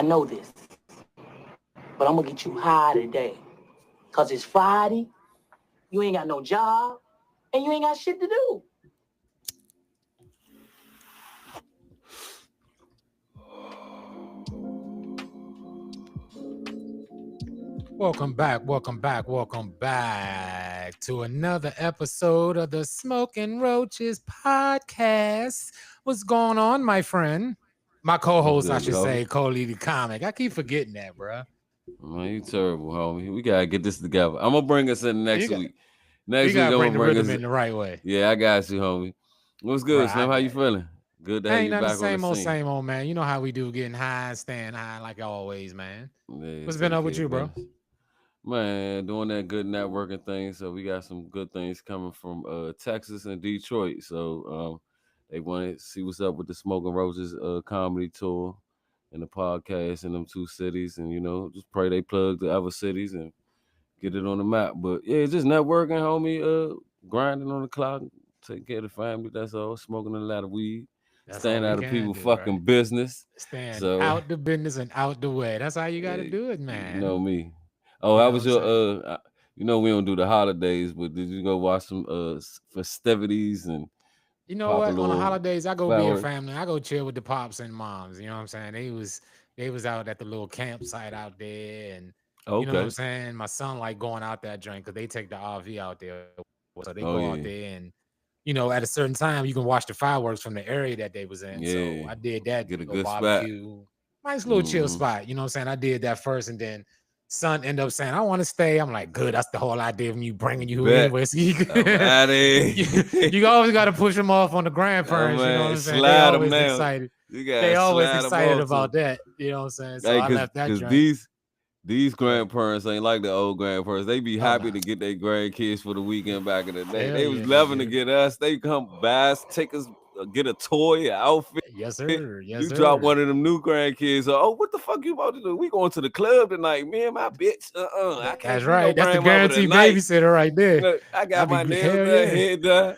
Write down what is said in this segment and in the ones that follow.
I know this, but I'm gonna get you high today. Cause it's Friday, you ain't got no job, and you ain't got shit to do. Welcome back to another episode of the Smoking Roaches podcast. What's going on, my friend? My co-host, I should say, Coley the Comic. I keep forgetting that, bro. Man, you terrible, homie. We gotta get this together. I'm gonna bring us in next week. Next week, I'm bring gonna the rhythm in the right way. Yeah, I got you, homie. What's good, Slim? How you feeling? Good to have you back on the scene. Same old, man. You know how we do, getting high and staying high like always, man. What's been up with you, bro? Man, doing that good networking thing. So we got some good things coming from Texas and Detroit. So they want to see what's up with the Smoking Roses comedy tour and the podcast in them two cities, and just pray they plug the other cities and get it on the map. But yeah, just networking, homie, grinding on the clock, taking care of the family. That's all. Smoking a lot of weed, staying out of people's fucking business, staying out the business and out the way. That's how you got to do it, man. You know me. Oh, how was your we don't do the holidays, but did you go watch some festivities and you know what? On the holidays, I go be a family. I go chill with the pops and moms. You know what I'm saying? They was out at the little campsite out there, and you know what I'm saying? My son like going out that drink because they take the RV out there. So they go out there, and at a certain time you can watch the fireworks from the area that they was in. So I did that. Get a good barbecue. Spot. Nice little chill spot. You know what I'm saying? I did that first, and then son ended up saying, I want to stay. I'm like, good. That's the whole idea of me bringing you anyway. So you always got to push them off on the grandparents. You know what I'm saying? They always excited. They always excited about that. You know what I'm saying? So I left that drink. These grandparents ain't like the old grandparents. They be happy to get their grandkids for the weekend back in the day. They was loving to get us. They come buy us, take us, get a toy, an outfit. Yes, sir. Yes, you drop one of them new grandkids. Oh, what the fuck you about to do? We going to the club tonight, me and my bitch. I can't. That's right. That's the guaranteed babysitter right there. Look, I got my nails done, head done.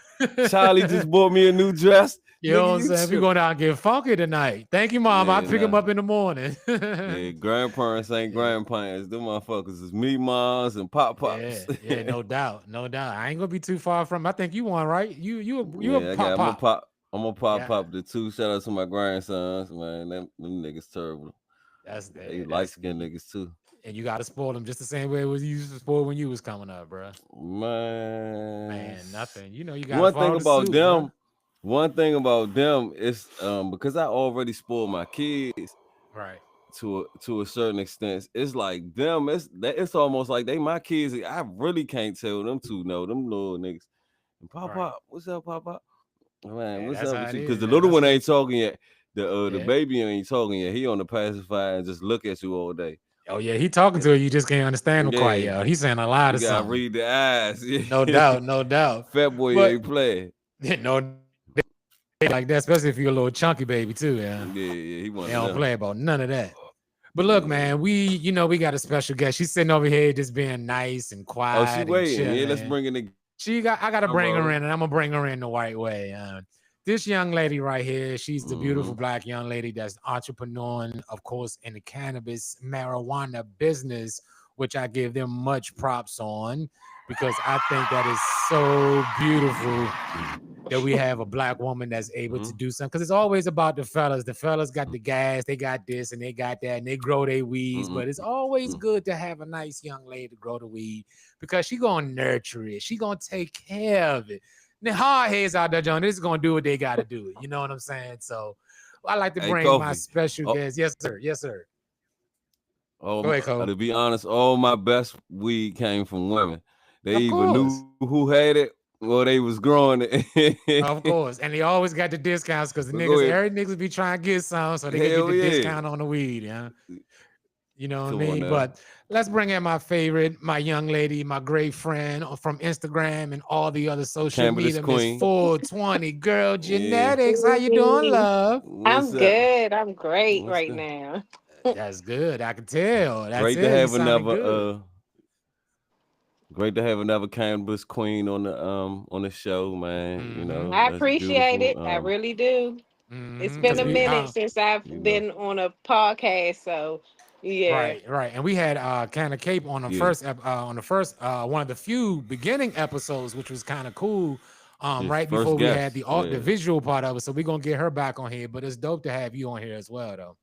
Charlie just bought me a new dress. You know what I'm saying? We're going out and get funky tonight. Thank you, Mom. I'll pick him up in the morning. Grandparents ain't grandparents. Them motherfuckers is me moms and pop-pops. Yeah, no doubt. No doubt. I ain't going to be too far from I think you won, right? You a pop-pop. I'm gonna pop the two. Shout out to my grandsons, man. Them niggas terrible. They light-skinned niggas too. And you gotta spoil them just the same way you used to spoil when you was coming up, bro. Man, nothing. You got one thing about them. Bro. One thing about them is because I already spoiled my kids, right? To a certain extent, it's like them. It's almost like they my kids. I really can't tell them to know them little niggas. And Pop, what's up, Pop? Man, what's up with you? Because the little one ain't talking yet. The baby ain't talking yet. He on the pacifier and just look at you all day. Oh yeah, he talking to you. You just can't understand him quite, yo. He's saying a lot of something. You gotta read the eyes. No doubt. Fat boy ain't playing. No, like that, especially if you're a little chunky baby too. Yeah. He don't play about none of that. But look, man, we got a special guest. She's sitting over here just being nice and quiet. Oh, she waiting. Yeah, let's bring in the. I gotta bring her in, and I'm gonna bring her in the right way. This young lady right here, she's the beautiful black young lady that's entrepreneur, of course, in the cannabis marijuana business, which I give them much props on because I think that is so beautiful that we have a black woman that's able to do something. Because it's always about the fellas. The fellas got the gas, they got this and they got that, and they grow their weeds. But it's always good to have a nice young lady to grow the weed because she gonna nurture it. She gonna take care of it. The hard heads out there, John, this is gonna do what they gotta do. You know what I'm saying? So I like to bring my special guest. Yes, sir. Go ahead, Cole. To be honest, all my best weed came from women. They even knew who had it or they was growing it. Of course. And they always got the discounts because the every niggas be trying to get some so they can get the discount on the weed. Yeah. You know what I mean? But let's bring in my young lady, my great friend from Instagram and all the other social media. Miss 420 Girl Genetics. How you doing, love? I'm good. I'm great right now. That's good. I can tell. That's great to have another great to have another cannabis queen on the show, man. You know, I appreciate it. I really do. It's Mm-hmm. been Because a we minute since I've You know. been on a podcast, so yeah, right. And we had Can of Cape Yeah. on the first one of the few beginning episodes, which was kind of cool. His Right first before we had guest. the Yeah. visual part of it. So we're gonna get her back on here, but it's dope to have you on here as well though.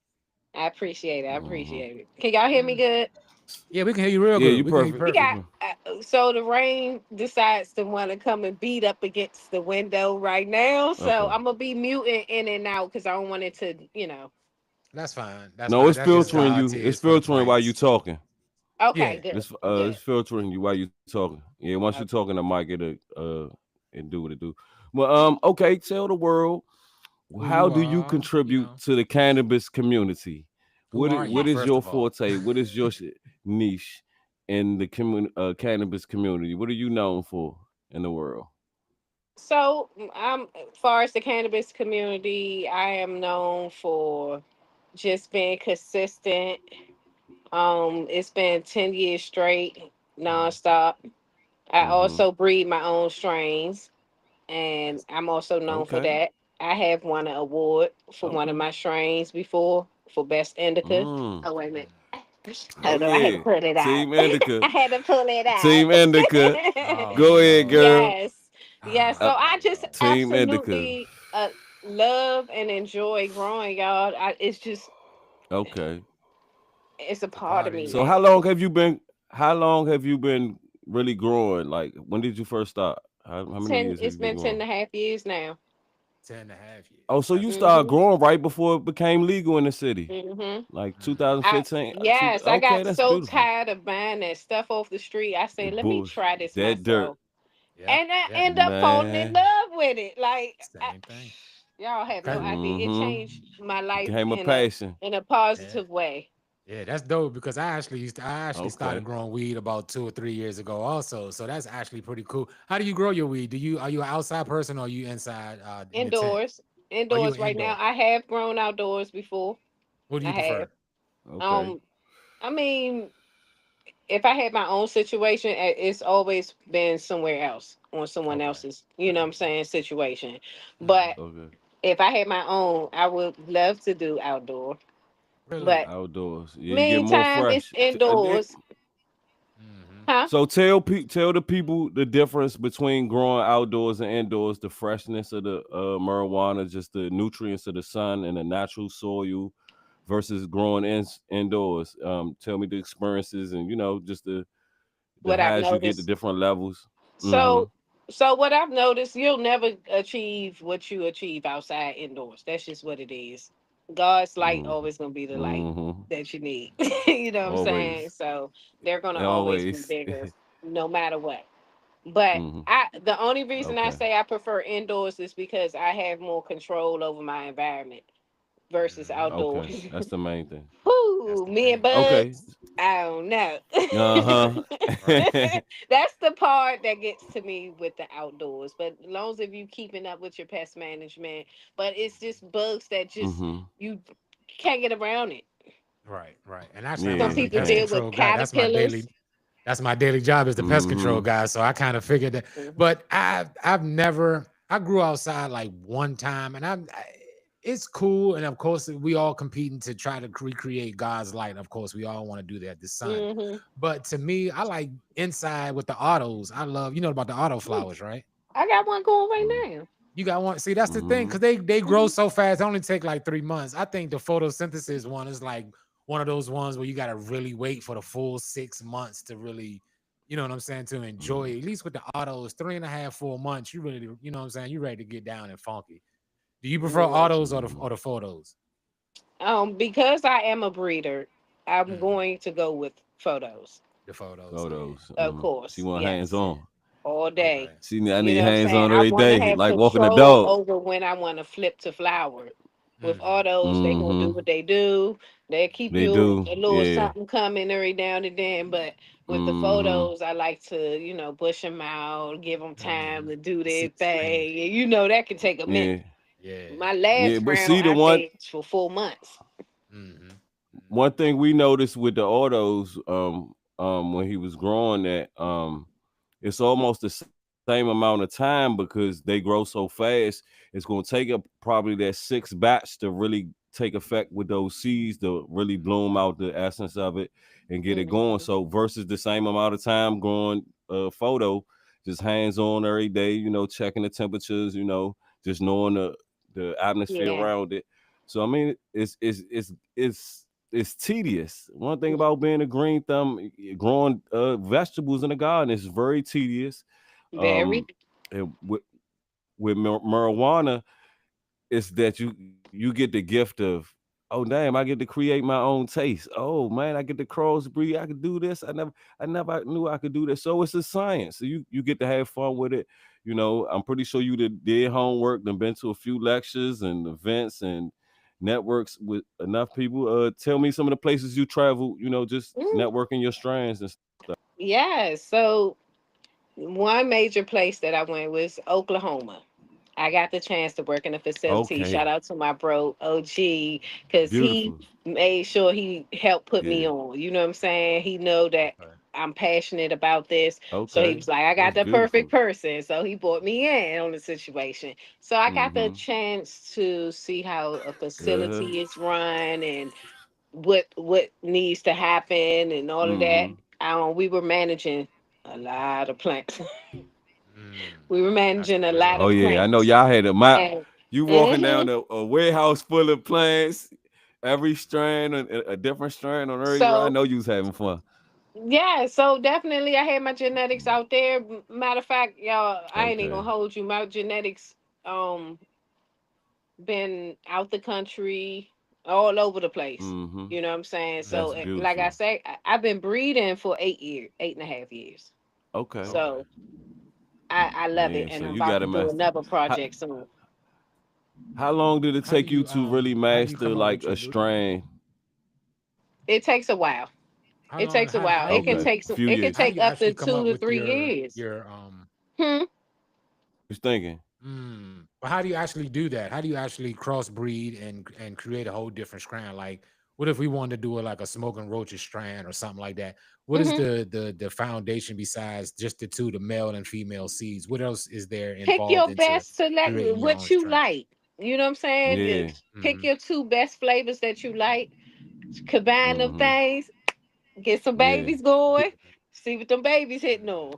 I appreciate it. I Mhm. appreciate it. Can y'all hear me good? Yeah, we can hear you real Yeah, good. you We can hear you perfect. We perfect. got Mhm. so the rain decides to want to come and beat up against the window right now. So Okay. I'm gonna be muting in and out because I don't want it to, That's fine. That's No, fine. it's That's just filtering God you. It's tears for the filtering while you pranks. talking. Okay, Yeah. good, It's good. filtering you while you talking. Yeah, once you I, talking, the mic it do what it do. Well, okay, tell the world who how you do you are, contribute to the cannabis community? who are you, What is first your of all? forte? What is your niche in the cannabis community? What are you known for in the world? So as far as the cannabis community, I am known for just being consistent. It's been 10 years straight, nonstop. I Mm-hmm. also breed my own strains, and That's I'm also known for Okay. that. I have won an award for one of Okay. my strains before for best indica. Mm. Oh wait a minute. Oh Hold on, I had to yeah. pull it out. Team Indica. I had to pull it Team Indica. out. oh Go ahead, Lord. girl. Yes, yes. So Uh, I just Lord. Team Indica. absolutely love and enjoy growing, y'all. It's just Okay. it's a It's a part part of of me So you. now. how long have you been really growing? Like when did you first start? How many years have It's you been been ten growing? and a half years now. 10.5 years. Oh, so That's you dope. started Mhm. growing right before it became legal in the city, Mhm. like Mm-hmm. 2015. I Okay, got that's so beautiful. tired of buying that stuff off the street. I The said, let me bush, try this that dirt, myself. Yep. And I Yep. end up falling in man. love with it. Same thing. Y'all have no Okay. idea. It Mm-hmm. changed my life Became a in a passion. Yeah. positive way. Yeah, that's dope because I actually started Okay. growing weed about 2 or 3 years ago also. So that's actually pretty cool. How do you grow your weed? Are you an outside person or are you inside in the tent? Indoors. Are you Indoors an right now. indoor? I have grown outdoors before. What do I you have. prefer? Okay. Um, I mean, if I had my own situation, it's always been somewhere else on someone Okay. else's, you know what I'm saying, situation. Hmm. But Okay. if I had my own, I would love to do outdoor. Really? But Outdoors. Yeah, you get more meantime, it's fresh. indoors. Hmm. Huh? So tell the people the difference between growing outdoors and indoors, the freshness of the marijuana, just the nutrients of the sun and the natural soil versus growing indoors. Tell me the experiences and just the What I've highs you get, the noticed. different levels. Mm-hmm. So, so what I've noticed, you'll never achieve what you achieve outside indoors. That's just what it is. God's light Mm-hmm. always gonna be the light Mm-hmm. that you need. You know what I'm saying? Always. So they're gonna always be Always. bigger, no matter what. But Mm-hmm. the only reason I Okay. say I prefer indoors is because I have more control over my environment versus Hmm. Okay. outdoors. That's the main thing. That's Whoo, the me and main thing. Okay. bugs. I don't know. Uh-huh. Right. That's the part that gets to me with the outdoors. But as long as if you keeping up with your pest management, but it's just bugs that just mm-hmm. you can't get around it. Right. And actually, Yeah, Some I'm the you people pest can. deal with control guy. caterpillars. That's my daily job as the pest control Mm-hmm. guy. So I kind of figured that. Mhm. But I've never I grew outside like one time, and it's cool. And of course, we all competing to try to recreate God's light. Of course, we all want to do that, the sun. Mhm. But to me, I like inside with the autos. I love about the auto Mm. flowers, right? I got one going Mm-hmm. right now. You got one. See, that's the thing Mm-hmm. because they grow Mhm. so fast. They only take like 3 months. I think the photosynthesis one is like one of those ones where you got to really wait for the full 6 months to really, you know what I'm saying, to enjoy it. At least with the autos, 3.5, 4 months, you really, you know what I'm saying, you ready to get down and funky. Do you prefer Mm. autos or Mm-hmm. the photos? Because I am a breeder, I'm Mhm. going to go with photos. The photos, yeah. Photos. Of Mm-hmm. She course, want hands yes, on. all day. Okay. I You need know what I'm hands saying? on I every want to day, have like walking a control dog. over when I want to flip to flower. With Hmm. autos, they gonna do Mm-hmm. what they do. They keep They you do. a little Yeah. something coming every now and then. But with the Mm-hmm. photos, I like to, bush them out, give them time Hmm. to do To see their the screen. thing. And that can take a minute. Yeah. Yeah. My Yeah. last But round, see the I one danced for 4 months. Hmm. one thing we noticed with the autos, when he was growing that, it's almost the same same amount of time because they grow so fast. It's going to take probably that 6 batch to really take effect with those seeds to really bloom out the essence of it and get it going. So versus the same amount of time growing photo, just hands on every day, you know, checking the temperatures, you know, just knowing the atmosphere around it. So I mean, it's tedious. One thing about being a green thumb, growing vegetables in the garden is very tedious. Very. And with marijuana, it's that you get the gift of, oh damn, I get to create my own taste. Oh man, I get to crossbreed. I could do this. I never knew I could do this. So it's a science. So you get to have fun with it. You know, I'm pretty sure you did homework, then been to a few lectures and events and networks with enough people. Tell me some of the places you travel, you know, just networking your strands and stuff. Yeah. So one major place that I went was Oklahoma. I got the chance to work in a facility. Okay. Shout out to my bro OG, because he made sure he helped put me on. You know what I'm saying? He know that I'm passionate about this. So he was like, I got the perfect person. So he brought me in on the situation. So I got the chance to see how a facility is run and what needs to happen and all of that. We were managing a lot of plants. We were managing a lot of plants. I know y'all had a map. And, You walking down a warehouse full of plants, every strand, a different strand on every. I know you was having fun. Yeah, so definitely I had my genetics out there. Matter of fact, y'all, I ain't even gonna hold you. My genetics been out the country, all over the place. You know what I'm saying? So like I say, I've been breeding for 8.5 years. Okay. So I love it, and so I'm you about to do another project soon. How long did it take you to really master like a strain? It takes a while. It takes a while. It can take it can take up to 2 to 3 years. Your Who's thinking? But how do you actually do that? How do you actually crossbreed and create a whole different strand? Like, what if we wanted to do like a smoking roaches strand or something like that? What is the foundation besides just the male and female seeds? What else is there involved? Pick your best, select what you like. You know what I'm saying? Yeah. Pick your 2 best flavors that you like. Combine them things. Get some babies going. See what them babies hitting on.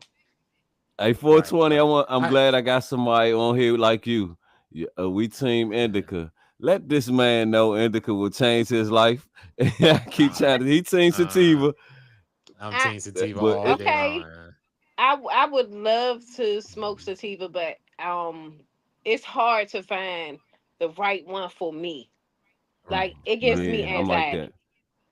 Hey, 420. I'm glad I got somebody on here like you. We team Indica. Let this man know Indica will change his life. I keep trying to. He team Sativa. I'm team Sativa all day long. I would love to smoke sativa, but it's hard to find the right one for me. Like, it gives me anxiety.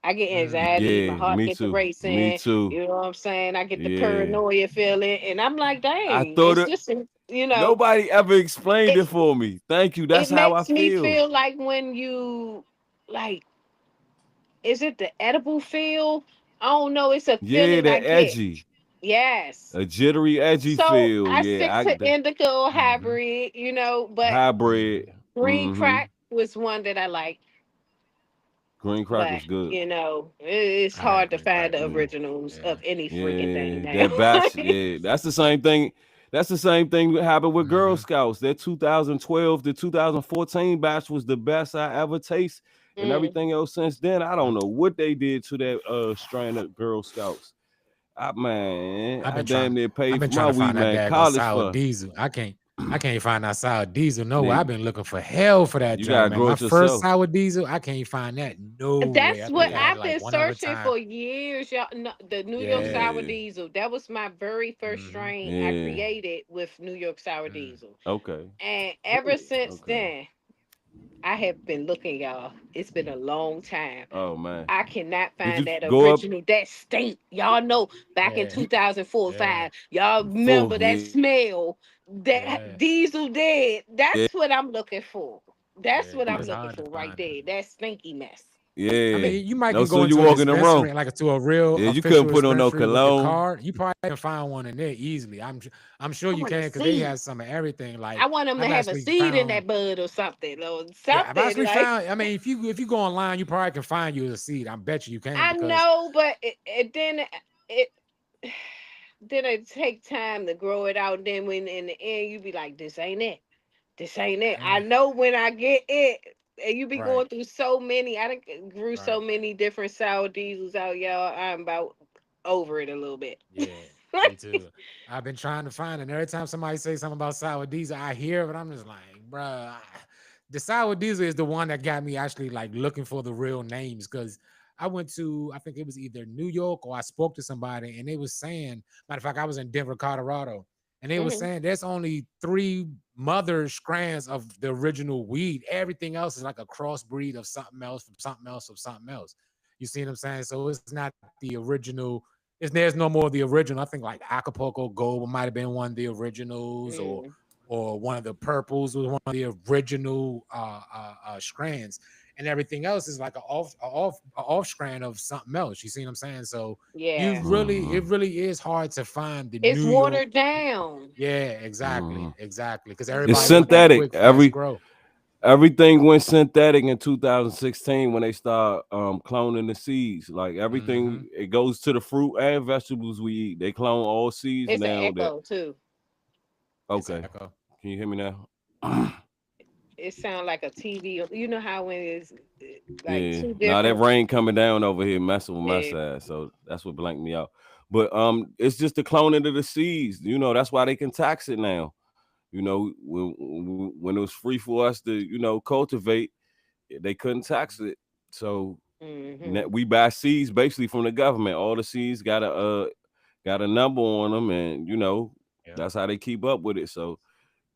I get anxiety, my heart gets racing. Me too. You know what I'm saying? I get the paranoia feeling, and I'm like, dang, it's just, you know. Nobody ever explained it for me. Thank you. That's how I feel. It makes me feel like when you, like, is it the edible feel? I don't know. It's a feeling that edgy. Yes. A jittery, edgy feel. I stick to indica or hybrid, you know, but hybrid. Green crack was one that I like. Green crack is good. You know, it's hard to find the originals of any freaking thing now. That batch, that's the same thing. That's the same thing that happened with Girl Scouts. That 2012 to 2014 batch was the best I ever tasted. And everything else since then, I don't know what they did to that strain of Girl Scouts. I damn near paid for my weed, man. College sour diesel. I can't find that sour diesel. No, I've been looking for hell for that. You gotta grow it yourself. First sour diesel, I can't find that. No, that's what I've been searching for years. Y'all, the New York sour diesel. That was my very first strain I created with New York sour diesel. Okay. And ever since then, I have been looking, y'all. It's been a long time. Oh man, I cannot find that original, that state. Y'all know back in 2004, 5. Y'all remember that smell, that diesel dead. That's what I'm looking for. That's what I'm looking for right there. That stinky mess. Yeah, I mean, you might can go into a dispensary, like to a real. Yeah, you couldn't put on no cologne. You probably can find one in there easily. I'm sure you can, because they have some of everything. Like, I want them to have a seed in that bud or something. I've actually found. I mean, if you go online, you probably can find you a seed. I bet you can. I know, but then then it take time to grow it out. Then when in the end you be like, this ain't it. This ain't it. I know when I get it. And you be Right. going through so many. I done grew so Right. many different sour diesels out, y'all. I'm about over it a little bit. Yeah, me too. I've been trying to find it. And every time somebody say something about sour diesel, I hear it, but I'm just like, bruh, the sour diesel is the one that got me actually like looking for the real names because I went to, I think it was either New York or I spoke to somebody and they was saying, matter of fact, I was in Denver, Colorado, and they was Mhm. saying there's only 3 mother strands of the original weed. Everything else is like a crossbreed of something else from something else from something else. You see what I'm saying? So it's not the original. There's no more of the original. I think like Acapulco Gold might have been one of the originals, Mm. or one of the purples was one of the original strands, and everything else is like a off strand of something else. You see what I'm saying? So Yeah. it really is hard to find the It's New York. watered down. Yeah, Mhm. exactly. Because It's It's everybody watered want that down. synthetic. quick, fast growth. Everything went synthetic in 2016 when they start cloning the seeds. Like Hmm. everything, it goes to the fruit and vegetables we eat. They clone all seeds It's an now. That echo too. It's okay? echo. Can you hear me now? It sounds like a TV. You know how when it's like Yeah. two Nah, that different. rain coming down over here messing with my Yeah. side, so that's what blanked me out. But it's just the cloning of the seeds. You know, that's why they can tax it now. You know, when it was free for us to, cultivate, they couldn't tax it. So Hmm. we buy seeds basically from the government. All the seeds got a number on them, and Yeah. that's how they keep up with it. So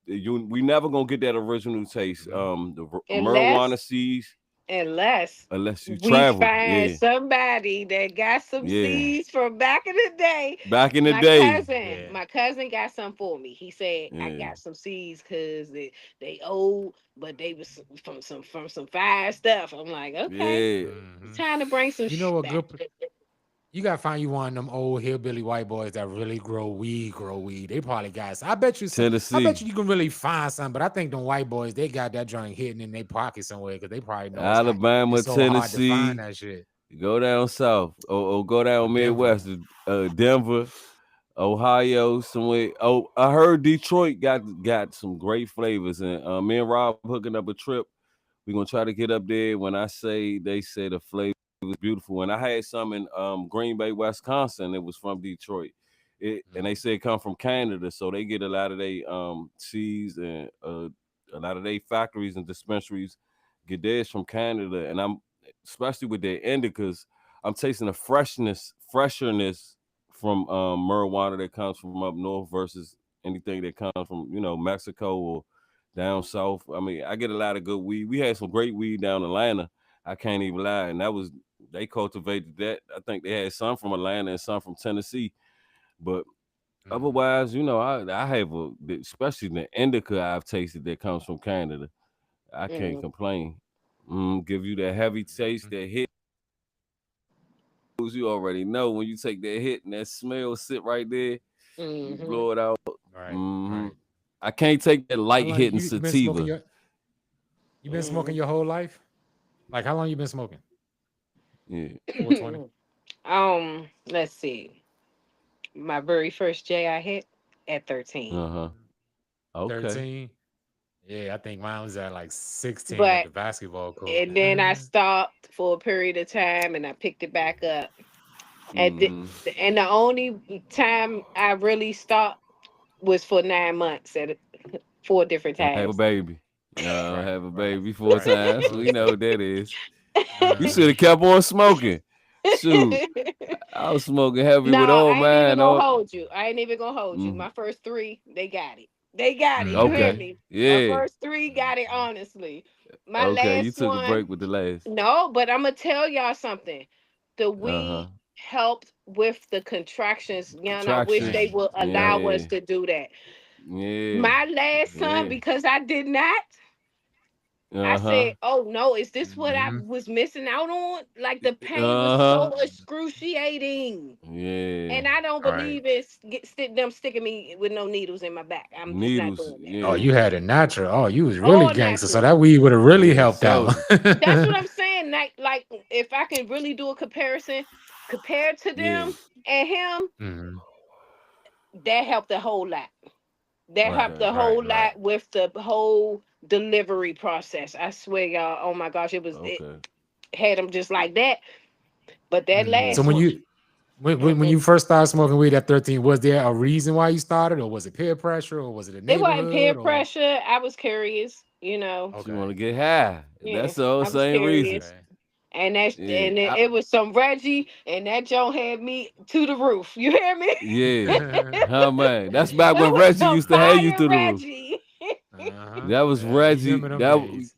we never gonna get that original taste. Hmm. The marijuana Unless seeds, unless unless you we travel. find Yeah, somebody that got some yeah. seeds from back in the day. Back in the My day, cousin, Yeah. my cousin got some for me. He said I yeah. got some seeds because they old, but they was from some fire stuff. I'm like, okay, Yeah. Hmm. trying to bring some You know what back. good? You gotta find you one of them old hillbilly white boys that really grow weed. They probably got some. I bet you some. I bet Tennessee, you can really find some, but I think them white boys, they got that joint hidden in their pocket somewhere because they probably know Alabama, it's so hard to find Tennessee. that shit. Go down south or go Or down Denver. Midwest, Denver, Ohio, somewhere. Oh, I heard Detroit got some great flavors, and me and Rob hooking up a trip. We're gonna try to get up there. When I say they say the flavor is beautiful, and I had some in Green Bay, Wisconsin. It was from Detroit. And they Mm. say it come from Canada, so they get a lot of they seeds and a lot of their factories and dispensaries get theirs from Canada. And I'm especially with their indicas, I'm tasting the fresherness from marijuana that comes from up north versus anything that comes from Mexico or down south. I mean, I get a lot of good weed. We had some great weed down in Atlanta. I can't even lie, and that was they cultivated that. I think they had some from Atlanta and some from Tennessee, but Mhm. otherwise, I have especially the indica I've tasted that comes from Canada. I can't Mm, complain. Give you that heavy taste, Mhm. that hit. You already know when you take that hit and that smell sit right there, you hmm. blow it out. Right. hmm Right. I can't take that How light long hitting you been smoking sativa. you been smoking Mm. your whole life? Like how long you been smoking? Yeah. 420? Let's see. My very first J I hit at 13. Uh-huh. Okay. 13? Yeah, I think mine was at like 16 at But the basketball court. and then I stopped for a period of time and I picked it back up. And Mm-hmm. and the only time I really stopped was for 9 months at 4 different Have a times. baby. Right, Have a right, baby four right. times. We know what that is. You should Uh-huh. have kept on smoking. Shoot. I was smoking heavy No, with I old ain't even man. gonna Oh, hold you. I ain't even gonna hold you. mm, My first three, they got it. They got it. You hear Mhm. okay. me? My Yeah. first three got it Mhm. honestly. My Okay. You last took a break one, with the last. no, but I'm gonna tell y'all something. The Uh-huh. weed helped with the contractions. And I wish they Contractions. Damn. would allow us Yeah. to do that. Yeah. My last son, Yeah. because I did not, I Uh-huh. said, "Oh no, is this what I Mhm. was missing out on?" Like the pain was Uh-huh. so excruciating. Yeah. And I don't Right. believe in them sticking me with no needles in my back. I'm just not Needles. doing that. Oh, Yeah. you had it natural. Oh, you was really All gangster. So natural. that weed would have really Yeah. helped out. So That's what I'm saying. Like if I can really do a comparison, compared to them yeah. and him, Mhm. 'cause that helped a whole lot. That Right, helped a right, whole right. lot with the whole delivery process. I swear, y'all. Oh my gosh, it Okay. had them just like that. But that So last when one, you first started smoking weed at 13, was there a reason why you started, or was it peer pressure, or was it a it wasn't peer neighborhood, or pressure. I was curious, you know. She want okay, to get high. Yeah, That's the whole I was same reason. curious. okay. And Yeah. it was some Reggie, and that Joe had me to the roof. You hear me? Yeah. Huh, man. That's back when It was Reggie some used to have you fire through the roof. Reggie. That was Yeah, Reggie. remember them That days.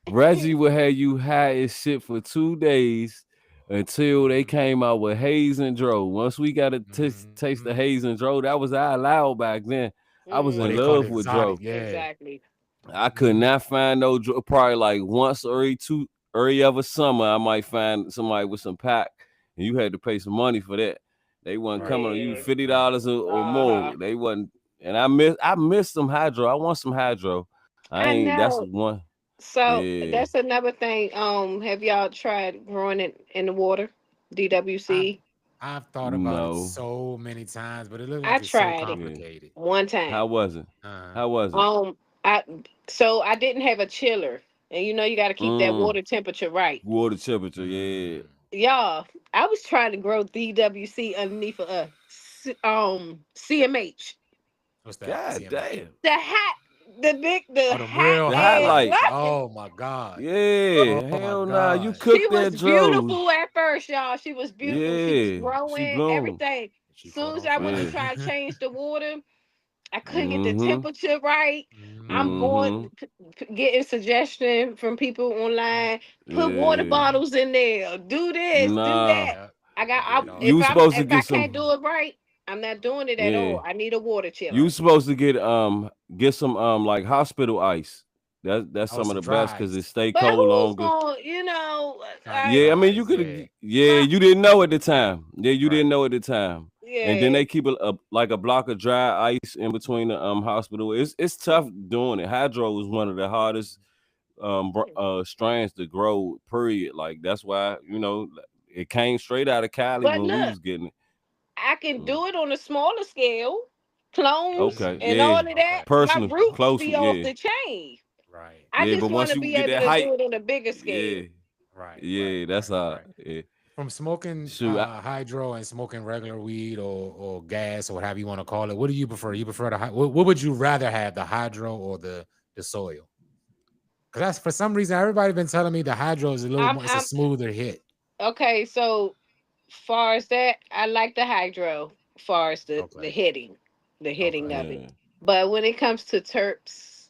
Reggie would have you high as shit for 2 days until they came out with Haze and Dro. Once we got to taste the Mhm. Haze and Dro, that was our loud back then. I was What in they Mhm. called love with exotic, Dro. yeah. Exactly. I could Mhm. not find no Dro. Probably like once every other summer, I might find somebody with some pack, and you had to pay some money for that. They wasn't Right, coming on you Yeah. right, right. $50 or Uh-huh. more. They wasn't, and I missed some hydro. I want some hydro. I That's know. one. So Yeah. that's another thing. Have y'all tried growing it in the water? I've DWC. I've thought about it No. so many times, but it looked I like it's so tried it Yeah. complicated. one How time. was it? Uh, How was it? I so I didn't have a chiller, and you know you got to keep that Mm. water temperature right. Water temperature. Yeah. mm, Y'all, I was trying to grow DWC underneath of CMH. what's that? God CMH. damn. The hat, the Oh, the hat real The ass highlight. highlights. what? Oh my God. Yeah. Oh my Hell nah. You God. She cooked was that drone. beautiful at first, y'all. She was beautiful. She was Yeah. She growing, blown. everything. She caught Soon as on I went to Yeah. fire. try to change the water, I couldn't get the Mm-hmm. temperature right. I'm Mm-hmm. going getting suggestion from people online. Put water Yeah. bottles in there. Do this. Do Nah. that. Yeah, I I did all You if was that. I'm supposed to if get I can't some. do it right, I'm not doing it at Yeah. all. I need a water You chiller. was supposed to get some like hospital ice. That's Oh, some of some the best dry because it ice. stay But cold who's longer. going? You know, Trying to get Yeah, I I mean dry you ice. could Yeah. have. Yeah, my you didn't know at the time. Yeah, you didn't Right. know at the time. And then yeah. they keep like a block of dry ice in between the hospital. It's tough doing it. Hydro is one of the hardest strands to grow. Period. Like that's why it came straight out of Cali But when we look, was getting it. I can Mm. do it on a smaller scale, clones Okay, and yeah, all of Mm, that. okay. My personal, roots close, be off yeah, the chain. Right. I yeah. just But want once to you be get able that to height, do it on a bigger yeah, scale. Right. Right. yeah, that's Right. Right. yeah. From smoking Shoot, hydro and smoking regular weed or gas or whatever you want to call it, what do you prefer? You prefer what would you rather have, the hydro or the soil? Because that's for some reason everybody been telling me the hydro is a little more, it's a I'm smoother hit. okay. So far as that, I like the hydro. Far as the Okay. hitting Okay. of it. yeah, But when it comes to terps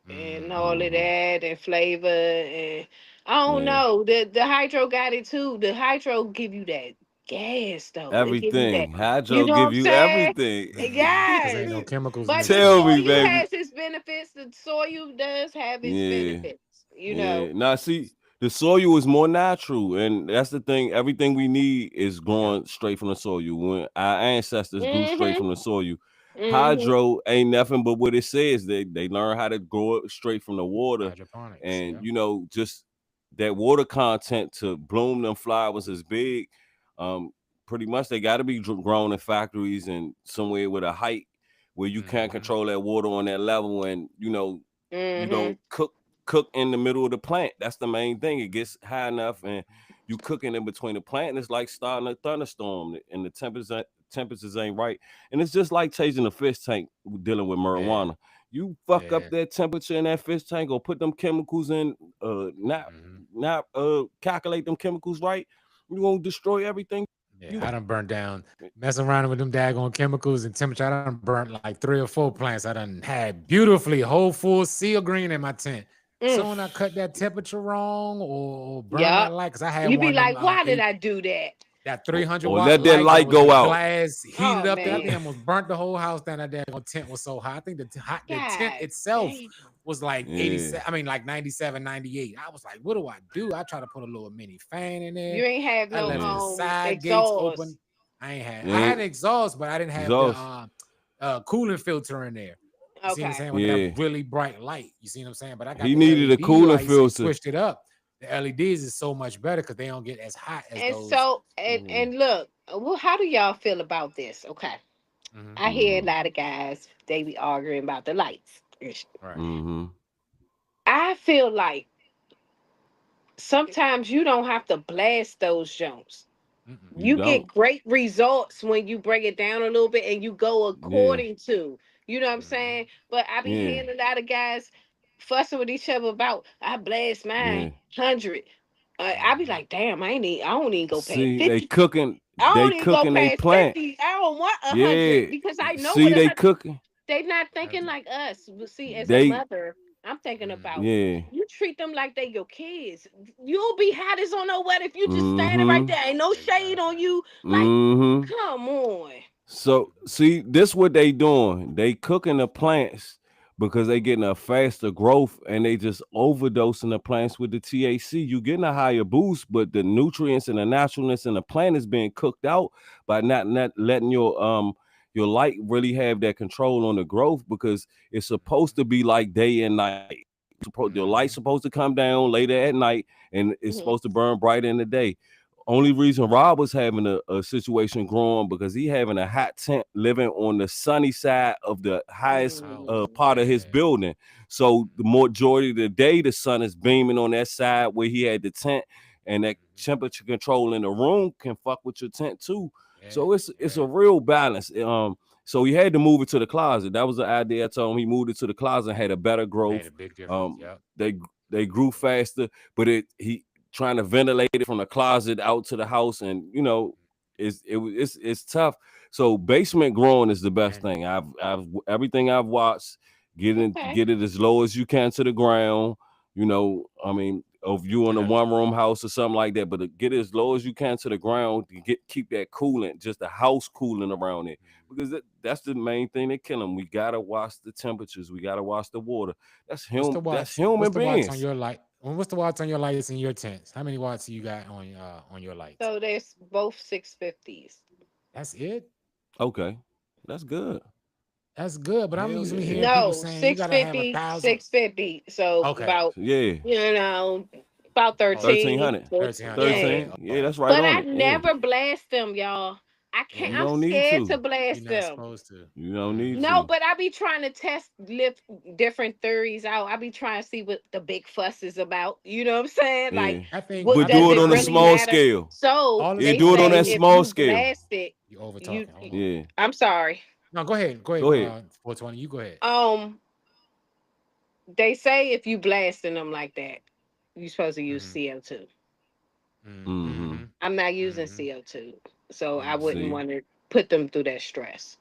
and all of hmm that and flavor and I don't yeah. know, the hydro got it too. The hydro give you that gas though. It give you that. Everything You hydro know what give I'm you saying? everything. Because ain't Yes. no chemicals But mixed the in Tell it. me, soil baby. has its benefits. The soil does have its Yeah, benefits. You know. yeah. Now, see, the soil is more natural, and that's the thing. Everything we need is Yeah. growing straight from the soil. When our ancestors grew straight Mhm. from the soil, Mhm. hydro ain't nothing but what it says. They learn how to grow it straight from the water, Hydroponics. and Yeah. just that water content to bloom them flowers is big. Um, Pretty much they got to be grown in factories and somewhere with a height where you can't Hmm. control that water on that level, and you Mhm. don't cook in the middle of the plant. That's the main thing. It gets high enough, and you cooking in between the plant, and it's like starting a thunderstorm, and the temperatures ain't right. And it's just like changing a fish tank dealing with Yeah. marijuana. You fuck up Yeah. that temperature in that fish tank, or put them chemicals in, Hmm. not calculate them chemicals right, you gonna destroy everything. Yeah. You I done burnt down messing around with them daggone chemicals and temperature. I done burnt like 3 or 4 plants. I done had beautifully whole full seal green in my tent. Mm. So when I cut that temperature wrong or burn Yeah. that light, because I had You be one of them like, why did I do that? that or, 300-watt let that light that light was go the out. glass heated Oh up there. I think I man. almost burnt the whole house down. That daggone tent was so hot. I think the tent God itself damn. was like Yeah. 87. I mean, like 97, 98. I was like, what do I do? I try to put a little mini fan in there. You ain't have I no left Yeah. the side gates open. exhaust. I had Yeah. an exhaust, but I didn't have the Exhaust. cooling filter in there. You see what I'm Okay. saying? With that Yeah. really bright light. You see what I'm saying? But I got He the needed a LED cooling lights and filter. switched it up. The LEDs is so much better because they don't get as hot as And those. so Mm. and look, well, how do y'all feel about this? Okay. I hear a Mm-hmm. lot of guys, they be arguing about the lights. Right. Mm-hmm. I feel like sometimes you don't have to blast those jumps. Mm-mm. You You get don't. great results when you bring it down a little bit and you go Yeah. according to, you know what I'm saying? But I be Yeah. hearing a lot of guys fussing with each other about I blast mine Yeah. 100. I be like, damn, I don't even go past See, 50. I they don't even go cooking they past plant. 50. I don't want 100 Yeah. because I know See, what they 100. cooking. They not That's thinking like us. But see, as a They mother, I'm thinking about yeah. you treat them like they your kids. You'll be hot as on no wet if you just standing right Mm-hmm. there. Ain't no shade exactly. on you. Like, Mm-hmm. come on. So see, this what they doing. They cooking the plants because they getting a faster growth and they just overdosing the plants with the THC. You getting a higher boost, but the nutrients and the naturalness in the plant is being cooked out by not letting your light really have that control on the growth because it's supposed to be like day and night. The light's Mm-hmm. supposed to come down later at night and it's Mhm. supposed to burn brighter in the day. Only reason Rob was having a situation growing because he having a hot tent living on the sunny side of the highest Oh part of his yeah. building. So the majority of the day the sun is beaming on that side where he had the tent, and that Mm-hmm. temperature control in the room can fuck with your tent too. Yeah. So it's Yeah. a real balance. So he had to move it to the closet. That was the idea. I told him he moved it to the closet and had a better Made a growth. big difference. Um, Yep. they grew faster, but he trying to ventilate it from the closet out to the house, and it's tough. So basement growing is the best And thing. I've everything I've watched. Okay. Get it as low as you can to the ground. I mean, if you in and a a, 1 room house or something like that, but get it as low as you can to the ground to keep that coolant, just the house cooling around it, because that's the main thing that kill them. We gotta watch the temperatures. We gotta watch the water. That's what's human the watts on beings. your light? What's the watts on your lights in your tents? How many watts do you got on your lights? So there's both 650s. That's it. Okay, that's good. That's good. But I'm Hell usually yeah. hearing people No, saying you gotta have a 650, thousand. 650. So Okay. about, Yeah, you know, about Okay. 13. 1300. 1300. Yeah. 13. Okay. Yeah, Okay. that's right But on I it. Yeah, never blast them, y'all. I can't. you I'm Yeah. don't need scared to to. You're blast not them. supposed to. You don't need Mm-hmm. No, to. but I be trying to test lift different theories out. I be trying to see what the big fuss is about. You know what I'm saying? Like, Yeah, what but I does think do it it on a really small matter? scale. So all it's Yeah, they do it gonna on say that do. if small you scale. blast it, You over you. talking. Hold on. Yeah, I'm sorry. No, go ahead. Go ahead. go ahead. 420. You go ahead. Um, they say if you blasting them like that, you're supposed to use Mm-hmm. CO2. Mm-hmm. Mm-hmm. I'm not using Mm-hmm. CO2, so I Mm-hmm. wouldn't See, want to put them through that stress.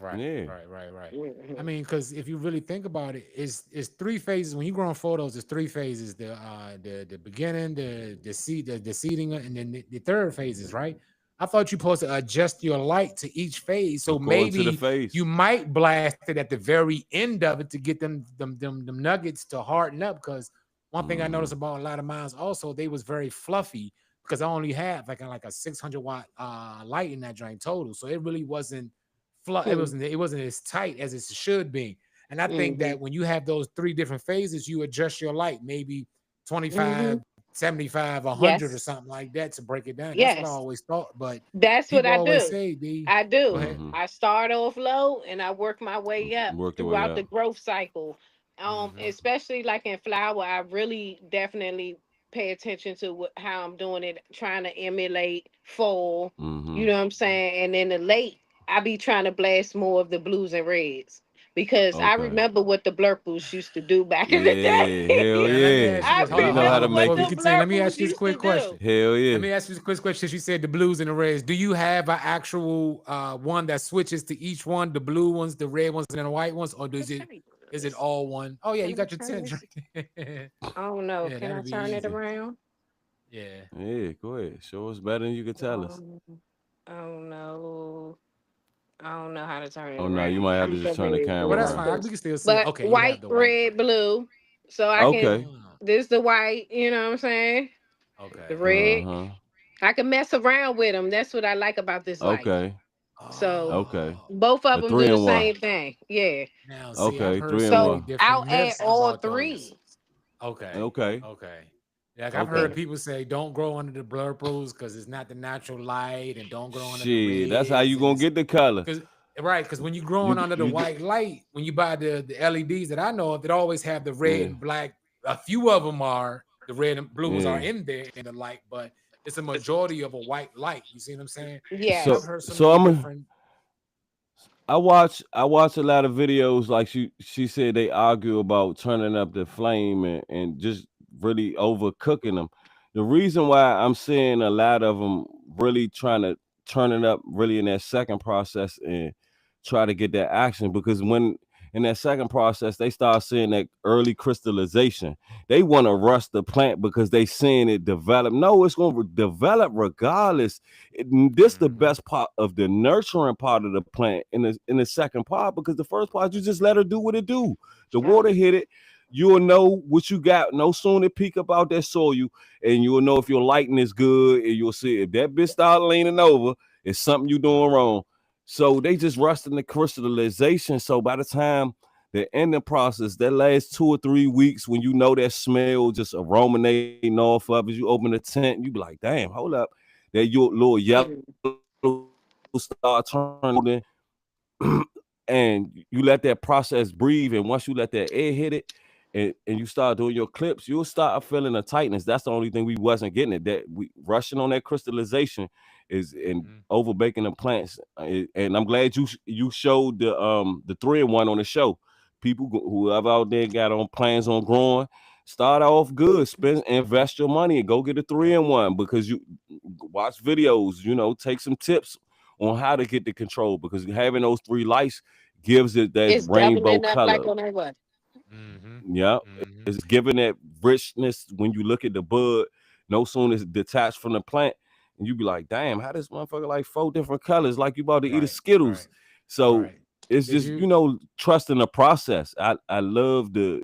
Right, yeah. right, right, right. I Mhm. mean, because if you really think about it, it's three phases. When you grow in photos, it's three phases: the beginning, the seeding, and then the third phases. Right? I thought you supposed to adjust your light to each phase, so According to the maybe face. you might blast it at the very end of it to get them nuggets to harden up. Because one thing I Mm-hmm. noticed about a lot of mines also they was very fluffy because I only had like a 600 watt light in that joint total, so it really wasn't Hmm. it wasn't as tight as it should be. And I think Mhm. that when you have those three different phases, you adjust your light maybe Mhm. 25, 75, 100 or Yes. something like that to break it down. That's what I Yes. always thought. But That's what people I always do. say, D, I go do. ahead. Mm-hmm. I start off low and I work my way up Work your way throughout the up. growth cycle. Mm-hmm. Especially like in flower, I really definitely pay attention to how I'm doing it, trying to emulate fall. Mm-hmm. You know what I'm saying? And in the late, I be trying to blast more of the blues and reds because I Okay. remember what the blurples used to do back in the Yeah, hell day. Now let me ask yeah. you I this. Hold They on, know hold how on, to remember hold on. what make Before we it. the continue, let me blurples ask you this used to quick do. question. Hell Let yeah. me ask you this quick question. Since you said the blues and the reds, do you have an actual one that switches to each one, the blue ones, the red ones, and the white ones, or What time is it is all one? Oh yeah, you Can I got your turn tent this? right. I don't know. Yeah, Can that'll I be turn it easy. around? Yeah. Yeah, go ahead. Show us better than you can tell us. Um, I don't know. I don't know how to turn it Oh no, you around. might have to I'm just gonna turn the really camera Well, do that's it. around. fine. We can still see it. But Okay, you have white, the white, red, right? blue. So I can. Okay. Oh, This the white. You know what I'm saying? The okay. red. Uh-huh. I can mess around with them. That's what I like about this light. Okay. So Okay. Oh, both of A them do three the and one. same thing. Yeah. now see, I've Okay, heard three and so many So one. I'll different add myths all about those. three. Okay, Okay. okay. Like I've Okay. heard people say, don't grow under the blur pools because it's not the natural light, and don't grow under the Shit, that's how reds, you and gonna it's get the color. because Right, because when you're growing under the white light, when you buy the LEDs that I know of, that always have the red and black. A few of them are the red and blue ones are in there in the light, but it's a majority of a white light. You see what I'm saying? Yes. I've heard so many different. I watch a lot of videos like she said they argue about turning up the flame and just really overcooking them. The reason why I'm seeing a lot of them really trying to turn it up really in that second process and try to get that action, because when in that second process they start seeing that early crystallization, they want to rush the plant because they seeing it develop. No, it's going to develop regardless. This the best part of the nurturing part of the plant in the second part, because the first part you just let her do what it do. The water hit it. You'll know what you got. No sooner it peek up out that soil, and you'll know if your lighting is good, and you'll see if that bitch start leaning over, it's something you doing wrong. So they just rusting the crystallization. So by the time the ending process, that last 2 or 3 weeks, when you know that smell just aromating off of as you open the tent, you be like, damn, hold up. That your little yellow start turning, and you let that process breathe. And once you let that air hit it, and you start doing your clips, you'll start feeling a tightness. That's the only thing we wasn't getting it. That we rushing on that crystallization is in over baking the plants. And I'm glad you showed the 3-in-1 on the show. People whoever out there got on plans on growing, start off good, invest your money and go get a 3-in-1, because you watch videos, take some tips on how to get the control, because having those 3 lights gives it that It's rainbow doubling up color. like on that one. Yeah, it's giving that richness when you look at the bud. No sooner it's detached from the plant, and you be like, "Damn, how this motherfucker like 4 different colors? Like you about to eat a Skittles." So it's just trusting the process. I love the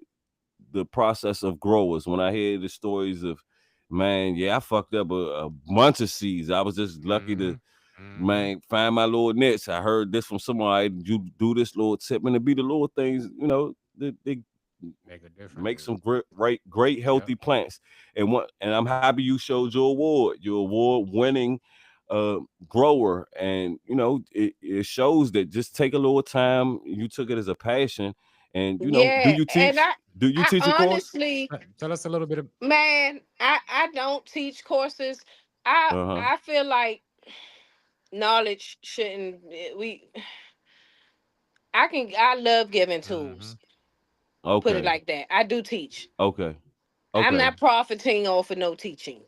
process of growers. When I hear the stories of, man, I fucked up a bunch of seeds. I was just lucky to man find my little niche. I heard this from somebody. You do this little tip, and it be the little things, they make a difference. Make some great healthy plants. And I'm happy you showed your award-winning grower, and it shows that just take a little time. You took it as a passion, and do you teach? And Do you teach a course? Honestly, tell us a little bit of. Man, I don't teach courses. I feel like knowledge shouldn't I love giving tools. Okay. Put it like that. I do teach. Okay. I'm not profiting off of no teaching.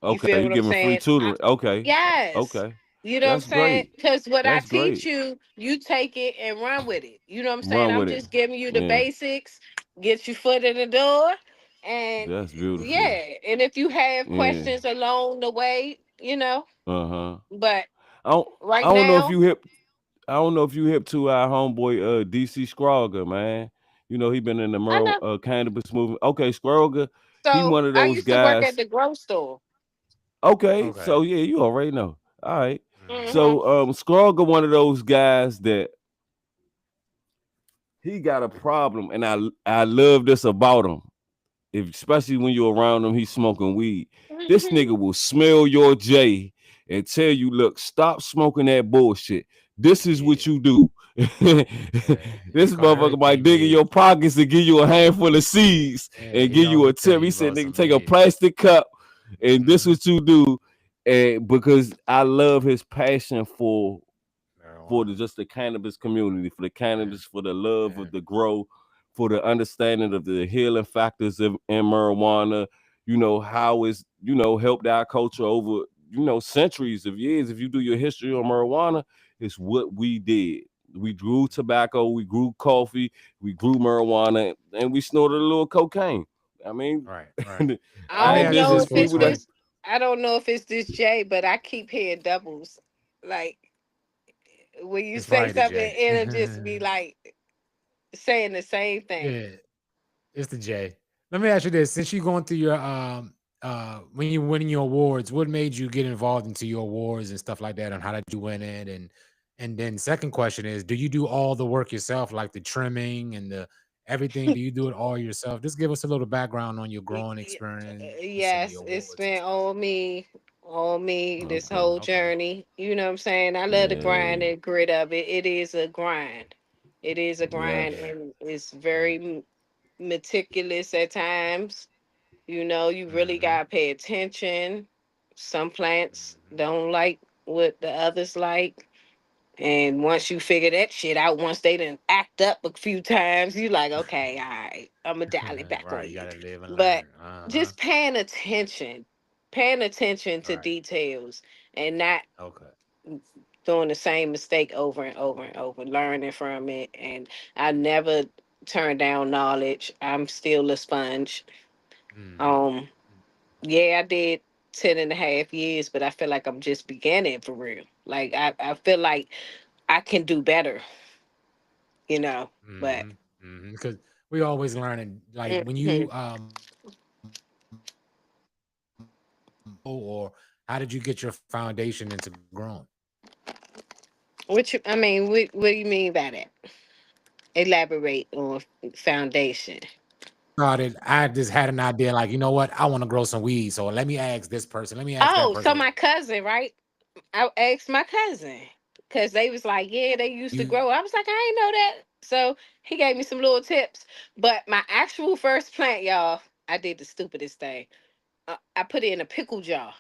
You Okay, feel you what I'm giving free saying? tutoring. Okay. Yes. Okay. You know what I'm That's saying? great. Because what I That's teach great. you, you take it and run with it. You know what I'm saying? Run I'm with it. just giving you the Yeah. basics, get your foot in the door, and That's beautiful. and if you have Yeah. questions along the way, But I right don't know if now, you hip. I don't know if you hip to our homeboy DC Scrogger, man. He been in I the know. cannabis movement. Okay, Scrogger, he So one of I those used to work at guys. the grocery store. Okay, so yeah, you already know. All right. Mm-hmm. So Scrogger one of those guys that he got a problem, and I love this about him. Especially when you're around him, he's smoking weed. This nigga will smell your J and tell you, look, stop smoking that bullshit. This is what you do. This motherfucker might dig in your pockets and give you a handful of seeds and give you a tip. He said, nigga, take a plastic cup and this what you do. And because I love his passion for just the cannabis community, for the cannabis, for the love of the grow, for the understanding of the healing factors in marijuana, how it's, helped our culture over, centuries of years. If you do your history on marijuana, it's what we did. We grew tobacco, we grew coffee, we grew marijuana, and we snorted a little cocaine. I mean, right. I don't know if it's this. I don't know if it's this Jay, but I keep hearing doubles. Like when you say something, it'll just be like saying the same thing. Yeah, it's the J. Let me ask you this: since you're going through your when you're winning your awards, what made you get involved into your awards and stuff like that, and how did you win it? And then second question is, do you do all the work yourself, like the trimming and the everything? Do you do it all yourself? Just give us a little background on your growing experience. Yes, it's been on me on me this Okay. whole Okay. journey. You know what I'm saying? I love the grind Yeah. and grit of it. It is a grind. It is a Yes. grind, and it's very meticulous at times. You know, you really Mm-hmm. gotta pay attention. Some plants Mm-hmm. don't like what the others like. And once you figure that shit out, once they done act up a few times, you like, okay, all right, I'm gonna dial it back Right. on You you. gotta live and But learn. Uh-huh. just paying attention to Right. details and not Okay. doing the same mistake over and over and over, learning from it. And I never turn down knowledge. I'm still a sponge. Mm-hmm. Um, yeah, I did 10 and a half years, but I feel like I'm just beginning for real. Like I feel like I can do better, you know. But Mm-hmm. Mm-hmm. Because we always learning. Like when mhm. you or how did you get your foundation into growing? I mean, what do you mean by that? Elaborate on foundation. Started, I just had an idea, like, you know what, I want to grow some weed. So let me ask this person, let me ask that Oh, so person. my cousin, right? I asked my cousin because they was like, yeah, they used to You grow. I was like, I ain't know that. So he gave me some little tips. But my actual first plant, y'all, I did the stupidest thing. I put it in a pickle jar,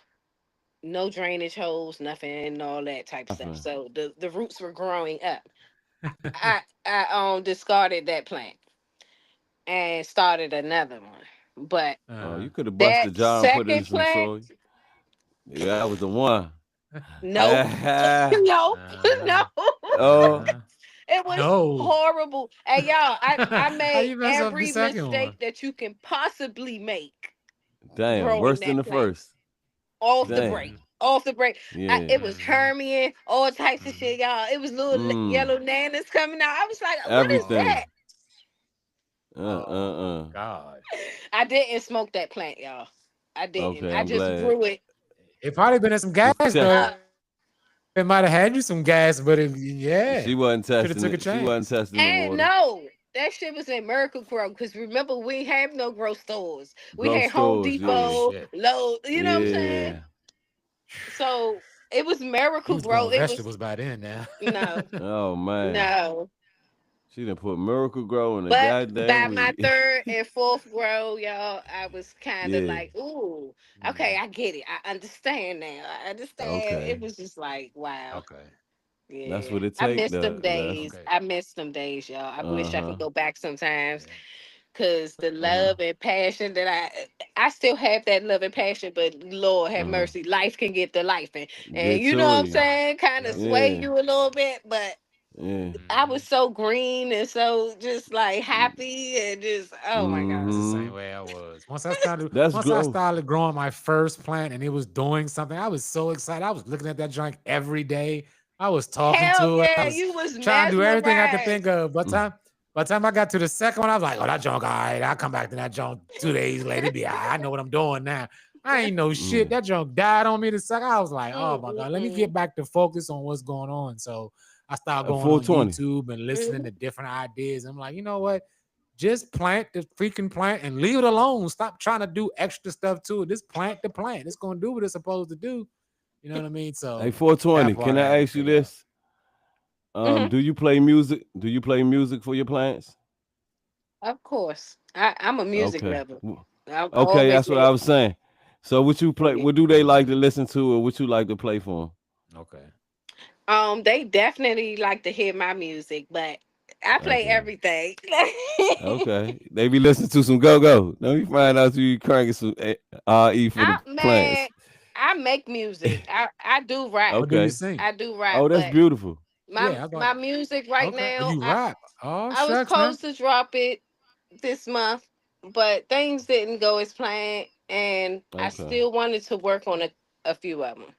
no drainage holes, nothing, and all that type stuff. Nothing. So the roots were growing up. I discarded that plant and started another one. But Oh, uh you could have busted that the jar and put it in second some plant, soil. Yeah, that was the one. nope, nope, uh-huh. no. Oh, Uh-huh. It was No. horrible. And y'all, I How made you mess up the every second one? mistake that you can possibly make damn. growing Worse than that the plant. first. Off the Damn. break. Off the break. Yeah. It was Mm-hmm. Hermione, all types of Mm-hmm. shit, y'all. It was little Mm. yellow nanas coming out. I was like, what is Everything. that? Oh. Oh God. I didn't smoke that plant, y'all. I didn't. Okay, I I'm just glad. grew it. It probably been in some gas Just checking. Uh, though. It might have had you some gas, but yeah, She wasn't should have testing took a it. She wasn't chance. testing the and water. no, that shit was in Miracle Grow. Because remember, we ain't have no grow stores. We Grow had Home stores, Oh yeah. Depot, shit. Lowe's, you know what I'm saying? Yeah. So it was You Miracle was Grow. growing It was vegetables by then now. no, Oh man. no. She done put Miracle Grow in the But goddamn by my weed. third and fourth grow, y'all, I was kind of Yeah. like, ooh, okay, Mm, I get it. I understand now. I understand. Okay. It was just like, wow. okay. That's Yeah. what it I take, miss them Les. days. Okay. I miss them days, y'all. I wish I could Uh-huh. go back sometimes Yeah. because the Uh-huh. love and passion that I still have that love and passion, but Lord have Uh-huh. mercy, life can get the life and Get you know to what I'm you. saying? Kind of Yep. sway Yeah. you a little bit, but Yeah. I was Mm-hmm. so green and so just like happy and just oh my That's god. the Mm-hmm. same way I was. That's Once I growth. started growing my first plant and it was doing something, I was so excited. I was looking at that junk every day. I was talking Hell to it. I yeah, was you was trying to do everything I could think mesmerized. of. Mm. By the time I got to the second one, I was like, oh, that junk, all right. I'll come back to that junk 2 days later. It'd be all right. I know what I'm doing now. I ain't no shit. Mm. That junk died on me the second. I was like, oh my God, let me get Mm-mm-mm. back to focus on what's going on. So I started A going on 420. YouTube and listening Mhm. to different ideas. I'm like, you know what? Just plant the freaking plant and leave it alone. Stop trying to do extra stuff to it. Just plant the plant. It's gonna do what it's supposed to do. You know what I mean? Hey, So that 420. part Can I had I to ask you figure out. this? Mhm. Do you play music? Do you play music for your plants? Of course, I'm a music Okay. lover. I've Okay, always that's what been. I was saying. So what you play? Yeah. What do they like to Mhm. listen to, or what you like to play for Okay. They definitely like to hear my music, but I 'em? play Okay. everything. Okay. They be listening to some go go. Let me find out you cranking some RE for the Man, plants. I make music. I do rap. What do you Okay. sing? I do rap, Oh, that's but beautiful. my Yeah, I thought my music right okay. Oh, now, you rap. Oh I was shucks, man. supposed to drop it this month, but things didn't go as planned, and I Okay. still wanted to work on a few of them.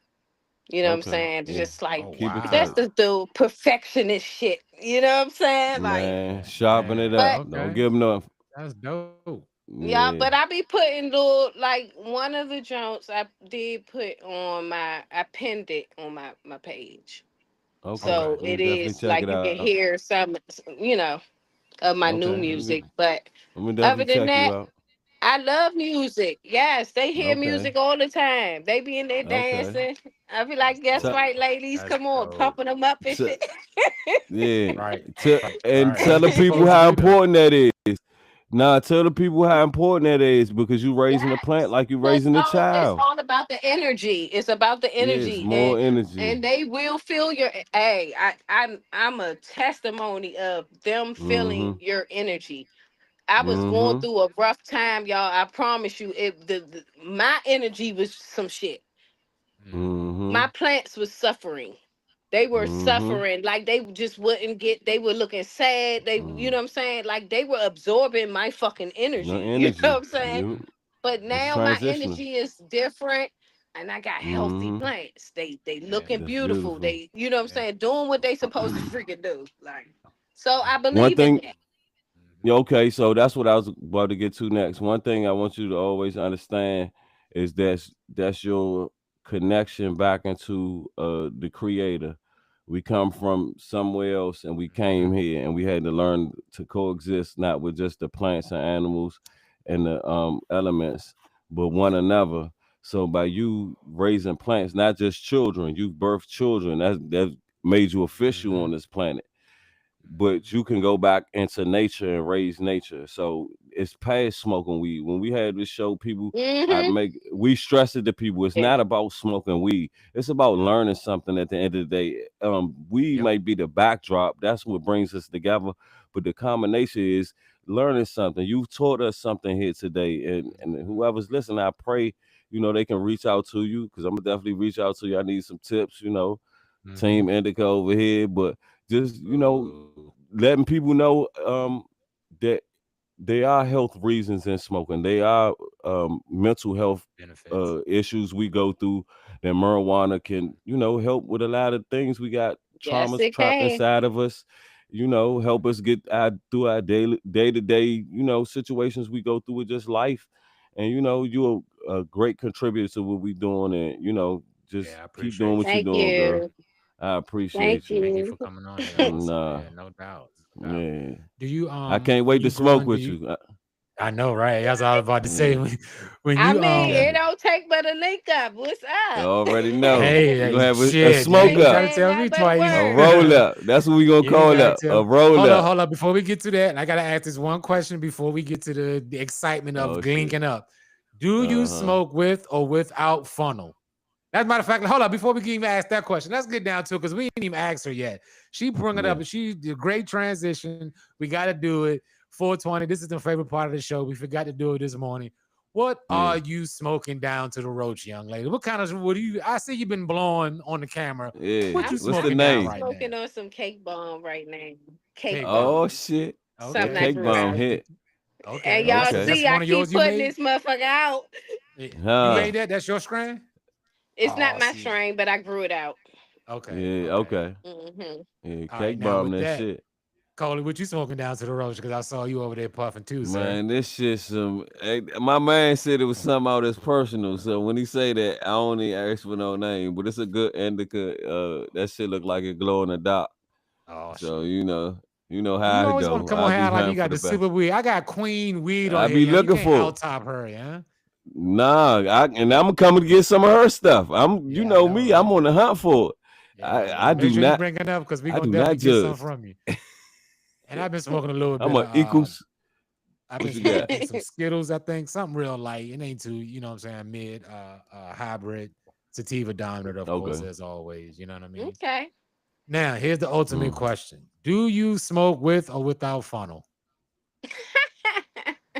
You know what I'm Okay. saying? Yeah. Just like Oh Keep it that's tight. wow. the perfectionist shit. You know what I'm saying? Like, Man, Man, sharpen it man. up. but Don't Okay. give them no. That's dope. yeah, Yeah. but I be putting little like one of the jokes I did put on I pinned it on my page. Okay. Okay. So Let me it definitely is check like it you can out. hear some, you know, of my new Okay. music. But Let me other definitely than check you that, out. I love music. Yes, they hear Okay. music all the time. They be in there Okay. dancing. I be like, That's "Guess Te- dope. right, ladies, That's come on, dope. pumping them up and te- shit." yeah. Right. And Right. That's tell what the you're people supposed to how do, though. important that is. Nah, tell the people how important that is because you raising a plant Yes, like you because raising a it's child. all about the energy. It's about the Yes, energy, more energy. and they will feel your. Hey, I'm a testimony of them feeling Mm-hmm. your energy. I was going Mm-hmm. through a rough time, y'all. I promise you, my energy was some shit. Mm-hmm. My Mm-hmm. plants was suffering. They were Mm-hmm. suffering. Like they just wouldn't get. They were looking sad. You know Mm. what I'm saying? Like they were absorbing my fucking No energy. You know what energy. I'm saying? You But it's now my transitional. energy is different, and I got healthy Mm-hmm. plants. They Yeah. looking That's beautiful. beautiful. They, you know what I'm Yeah. saying, doing what they supposed to freaking do. Like, so I One believe in thing, that. yeah, okay, so that's what I was about to get to next. One thing I want you to always understand is that's your connection back into the creator. We come from somewhere else and we Mm-hmm. came here and we had to learn to coexist not with just the plants and animals and the elements, but one another. So by you raising plants, not just children, you've birthed children. That made you official Mm-hmm. on this planet, but you can go back into nature and raise nature. So it's past smoking weed. When we had this show, people, Hmm. we stress it to people. It's Yeah. not about smoking weed. It's about Yep. learning something at the end of the day. Weed Yep. might be the backdrop. That's what brings us together. But the combination is learning something. You've taught us something here today. And whoever's listening, I pray, they can reach out to you because I'm gonna definitely reach out to you. I need some tips, Mm-hmm. Team Indica over here. But just, Ooh. letting people know that there are health reasons in smoking. They are mental health Benefits. issues we go through that marijuana can, help with a lot of things. We got Yes, traumas it trapped can. inside of us, help us get through our daily day-to-day, situations we go through with just life. And you're a great contributor to what we doing and Yeah, just I keep doing appreciate what you. you're Thank doing, girl. you. I Thank appreciate you. Thank you you. for coming on here, also. Nah, Yeah, no doubt. No doubt. yeah. Do you I can't when wait you to smoke growing, do with you you. I know, right? That's what I was about to say. Yeah. When I you mean, it don't take but a link up. What's You up? already know. hey, We're hey, gonna have a shit, you You smoke ain't ain't gotta up, saying tell me nothing but a a twice. word. roll up. That's what we gonna You ain't call gotta up. tell A me. roll up. Hold up. Before we get to that, I gotta ask this one question before we get to the excitement of Oh shit. glinking up. Do you Uh-huh. smoke with or without funnel? As a matter of fact, hold up. Before we can even ask that question, let's get down to it because we didn't even ask her yet. She brought it up Yeah. and she did a great transition. We got to do it. 420. This is the favorite part of the show. We forgot to do it this morning. What Yeah. are you smoking down to the roach, young lady? What do you? I see you've been blowing on the camera. Yeah. What you What's the smoking down name? right now? Smoking on some cake bomb right now. Cake Cake Oh bomb. bomb. shit. That Something I Okay, cake grew that's bomb out. hit. okay. And That's y'all Okay. that's see, I one of yours keep you putting made. this motherfucker out. You Huh. made that. That's your strain. It's not Oh, my see. strain, but I grew it out. Okay, Yeah, okay. okay. Hmm. Yeah, All right. cake Now bomb with that that, shit. Coley, what you smoking down to the roach? Because I saw you over there puffing too, sir. Man, this shit my man said it was something out that's personal. So when he say that, I don't even ask for no name, but it's a good indica. That shit look like it glow in the dark. Oh So shit. You how it always want to go. come I'll on be here like you hunting for got the the best. super weed. I got queen weed on I here, be young. You looking can't for it. out top her, yeah. Nah, and I'm coming to get some of her stuff. You Yeah, I know know, me, I'm right? on the hunt for it. Yeah, I I know. do Make sure you not bring it up because we're I gonna do not definitely get some judge. from you. And I've been smoking a little I'm bit a of equals. I've been What you smoking, I got? think, some Skittles, I think, something real light. It ain't too, you know what I'm saying, mid hybrid, sativa dominant, of course, Okay. as always. You know what I mean? Okay. Now, here's the ultimate Mm. question. Do you smoke with or without funnel?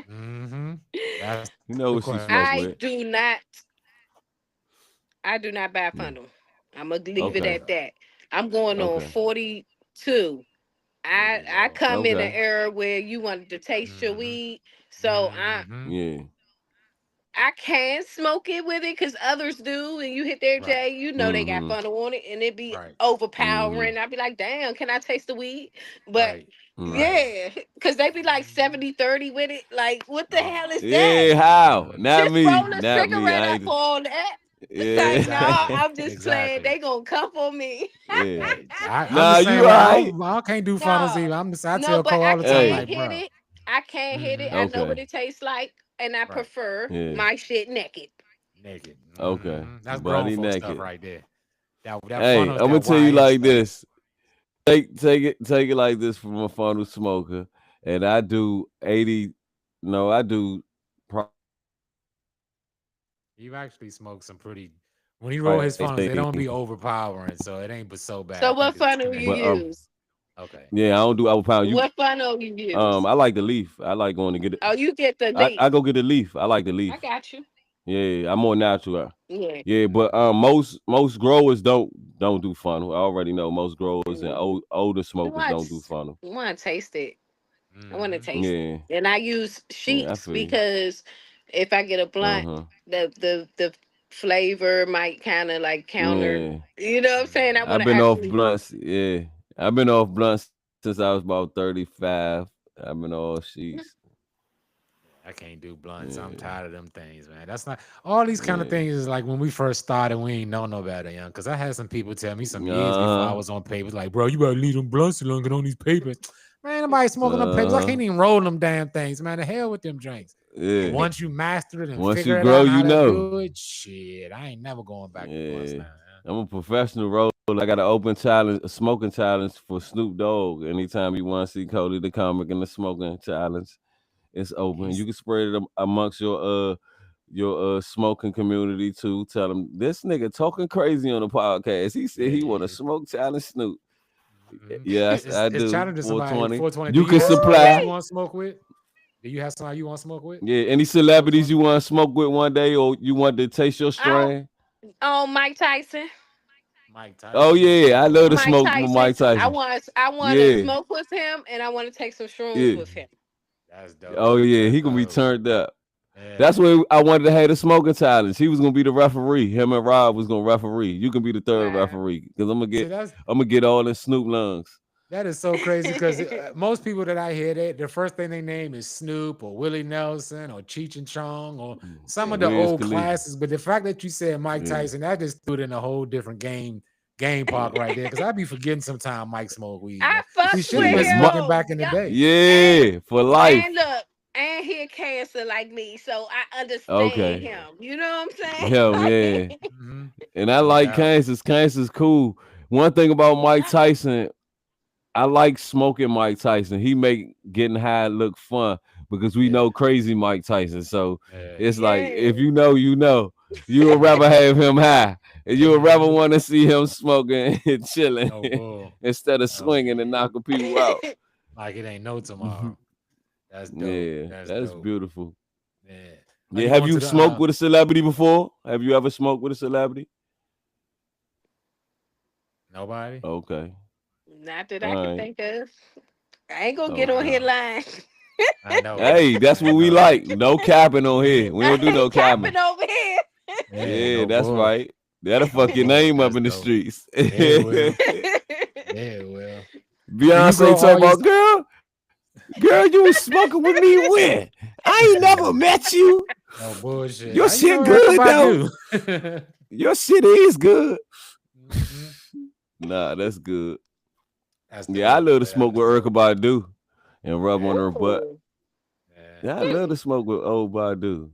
Mm-hmm. That's the You know what question. she smoke I with. do not. I do not buy Yeah. funnel. I'm gonna leave it Okay. at that. I'm going on Okay. 42. There I you I go. come in an Okay. era where you wanted to taste your Mm-hmm. weed, so Mm-hmm. Yeah. I can smoke it with it because others do, and you hit their Right. J, you know they got Mm-hmm. funnel on it, and it be Right. Mm-hmm. overpowering. I'd be like, damn, can I taste the weed? But Right. Mm. Right. yeah, because they be like 70-30 with it. Like, what the hell is that? Yeah, how? Not Just me. roll a Not me. cigarette I up ain't on that. Like, no, yeah. Exactly. I'm just playing. Exactly. They gonna come for me. Yeah. Right. I'm the Nah, same you way. alright. I can't do funnels No, either. I no, tell but Cole I all the time, can Hey. like, hit bro. it. I can hit it. Mm-hmm. I know what Okay. it tastes like. and I Right. prefer Yeah. my shit naked. Naked. Okay. That's Body grown folk naked. stuff right there. That Hey, funnels, I'm gonna that tell you YN like stuff. this. Take it like this from a funnel smoker, and I do 80. No, I do You've actually smoked some pretty. When he roll his funnels, they don't be probably. overpowering, so it ain't but so bad. So I what think the funnel you discrimination. But use? Okay. yeah, I don't do overpower. You What funnel you use? I like the leaf. I like going to get it. Oh, you get the I leaf. go get the leaf. I like the leaf. I got you. Yeah, I'm more natural. Yeah. Yeah, but most growers don't do funnel. I already know most growers and older You smokers don't do want funnel. you want to taste it. I want to Mhm. taste it. Yeah, And I use yeah, I sheets feel you. because if I get a blunt, Uh-huh. the flavor might kind of like counter. Yeah. You know what I'm saying? I want I've to been off actually. blunts. Yeah. I've been off blunts since I was about 35. I've been off sheets. I can't do blunts. I'm Yeah. tired of them things, man. That's not all these kind of Yeah. things is like when we first started, we ain't know no better, young. Cause I had some people tell me some years before I Uh-huh. was on papers, like, bro, you better leave them blunts alone, get on these papers. Man, nobody smoking them papers. I Uh-huh. can't even roll them damn things, man. The hell with them drinks. Yeah. Once you master it and Once figure you it grow, out how you to know. do it, shit, I ain't never going back to blunts Yeah. now. I'm a professional roller. I got an open challenge, a smoking challenge for Snoop Dogg. Anytime you want to see Cody the comic in the smoking challenge, it's open. He's You can spread it amongst your smoking community too. Tell them this nigga talking crazy on the podcast. He said he want to yeah. smoke challenge Snoop. Mhm. Yes, I It's do. challenging somebody 420. 420. You Do you can have somebody you supply. want to smoke with? Do you have somebody you want to smoke with? Yeah, any celebrities 420? you want to smoke with one day, or you want to taste your Oh, strain? Mike Tyson. Mike Oh Tyson. yeah, I love to Mike smoke with Tyson. Mike Tyson. I want to Yeah, smoke with him, and I want to take some shrooms yeah. with him. That's dope. Oh yeah, That's he gonna be dope. turned up. Yeah. That's where I wanted to have the smoking challenge. He was gonna be the referee. Him and Rob was gonna referee. You can be the third Wow. referee because See, I'm gonna get all in Snoop lungs. that is so crazy because most people that I hear, the first thing they name is Snoop or Willie Nelson or Cheech and Chong or some of the Wiz old Khalifa. classes. But the fact that you said Mike Yeah. Tyson, that just threw it in a whole different game park right there. Because I be forgetting sometimes Mike smoke weed. I Man. fuck He with should have been Yeah. smoking him. back in the Yup. day. Yeah, for life. And look, and he a cancer like me, so I understand Okay. him. You know what I'm saying? Hell yeah. Mhm. And I No like doubt. Kansas. Kansas cool. One thing about Mike Tyson, I like smoking Mike Tyson. He make getting high look fun because we Yeah. know crazy Mike Tyson. So Yeah. it's like if Yeah. you know, you know. You would rather have him high. And you would rather want to see him smoking and chilling No bull. instead of No. swinging and knocking people out. Like it ain't no tomorrow. That's dope. Yeah, That's that's dope. beautiful. Yeah. Are Yeah, you have going you to the smoked with a celebrity before? Have you ever smoked with a celebrity? nobody? Okay. Not that I All can right. think of. I ain't gonna get on Okay. here lying. I know. Hey, that's what we like. No capping on here. We don't do no ain't capping. capping over here. Yeah, no that's bull. right. That'll No fuck your bull. name up That's in the dope. streets. Yeah, it will. Yeah, it will. Beyonce grow talk all about, your- girl, you was smoking with me when? I ain't never met you. No bullshit. Your How you shit know good Erykah though. Badu? Your shit is good. Mhm. Nah, that's good. That's Yeah, I dope. love to Yeah, smoke that's with dope. Erykah Badu and rub on her butt. Ooh, Yeah. Yeah, I love to smoke with old Badu.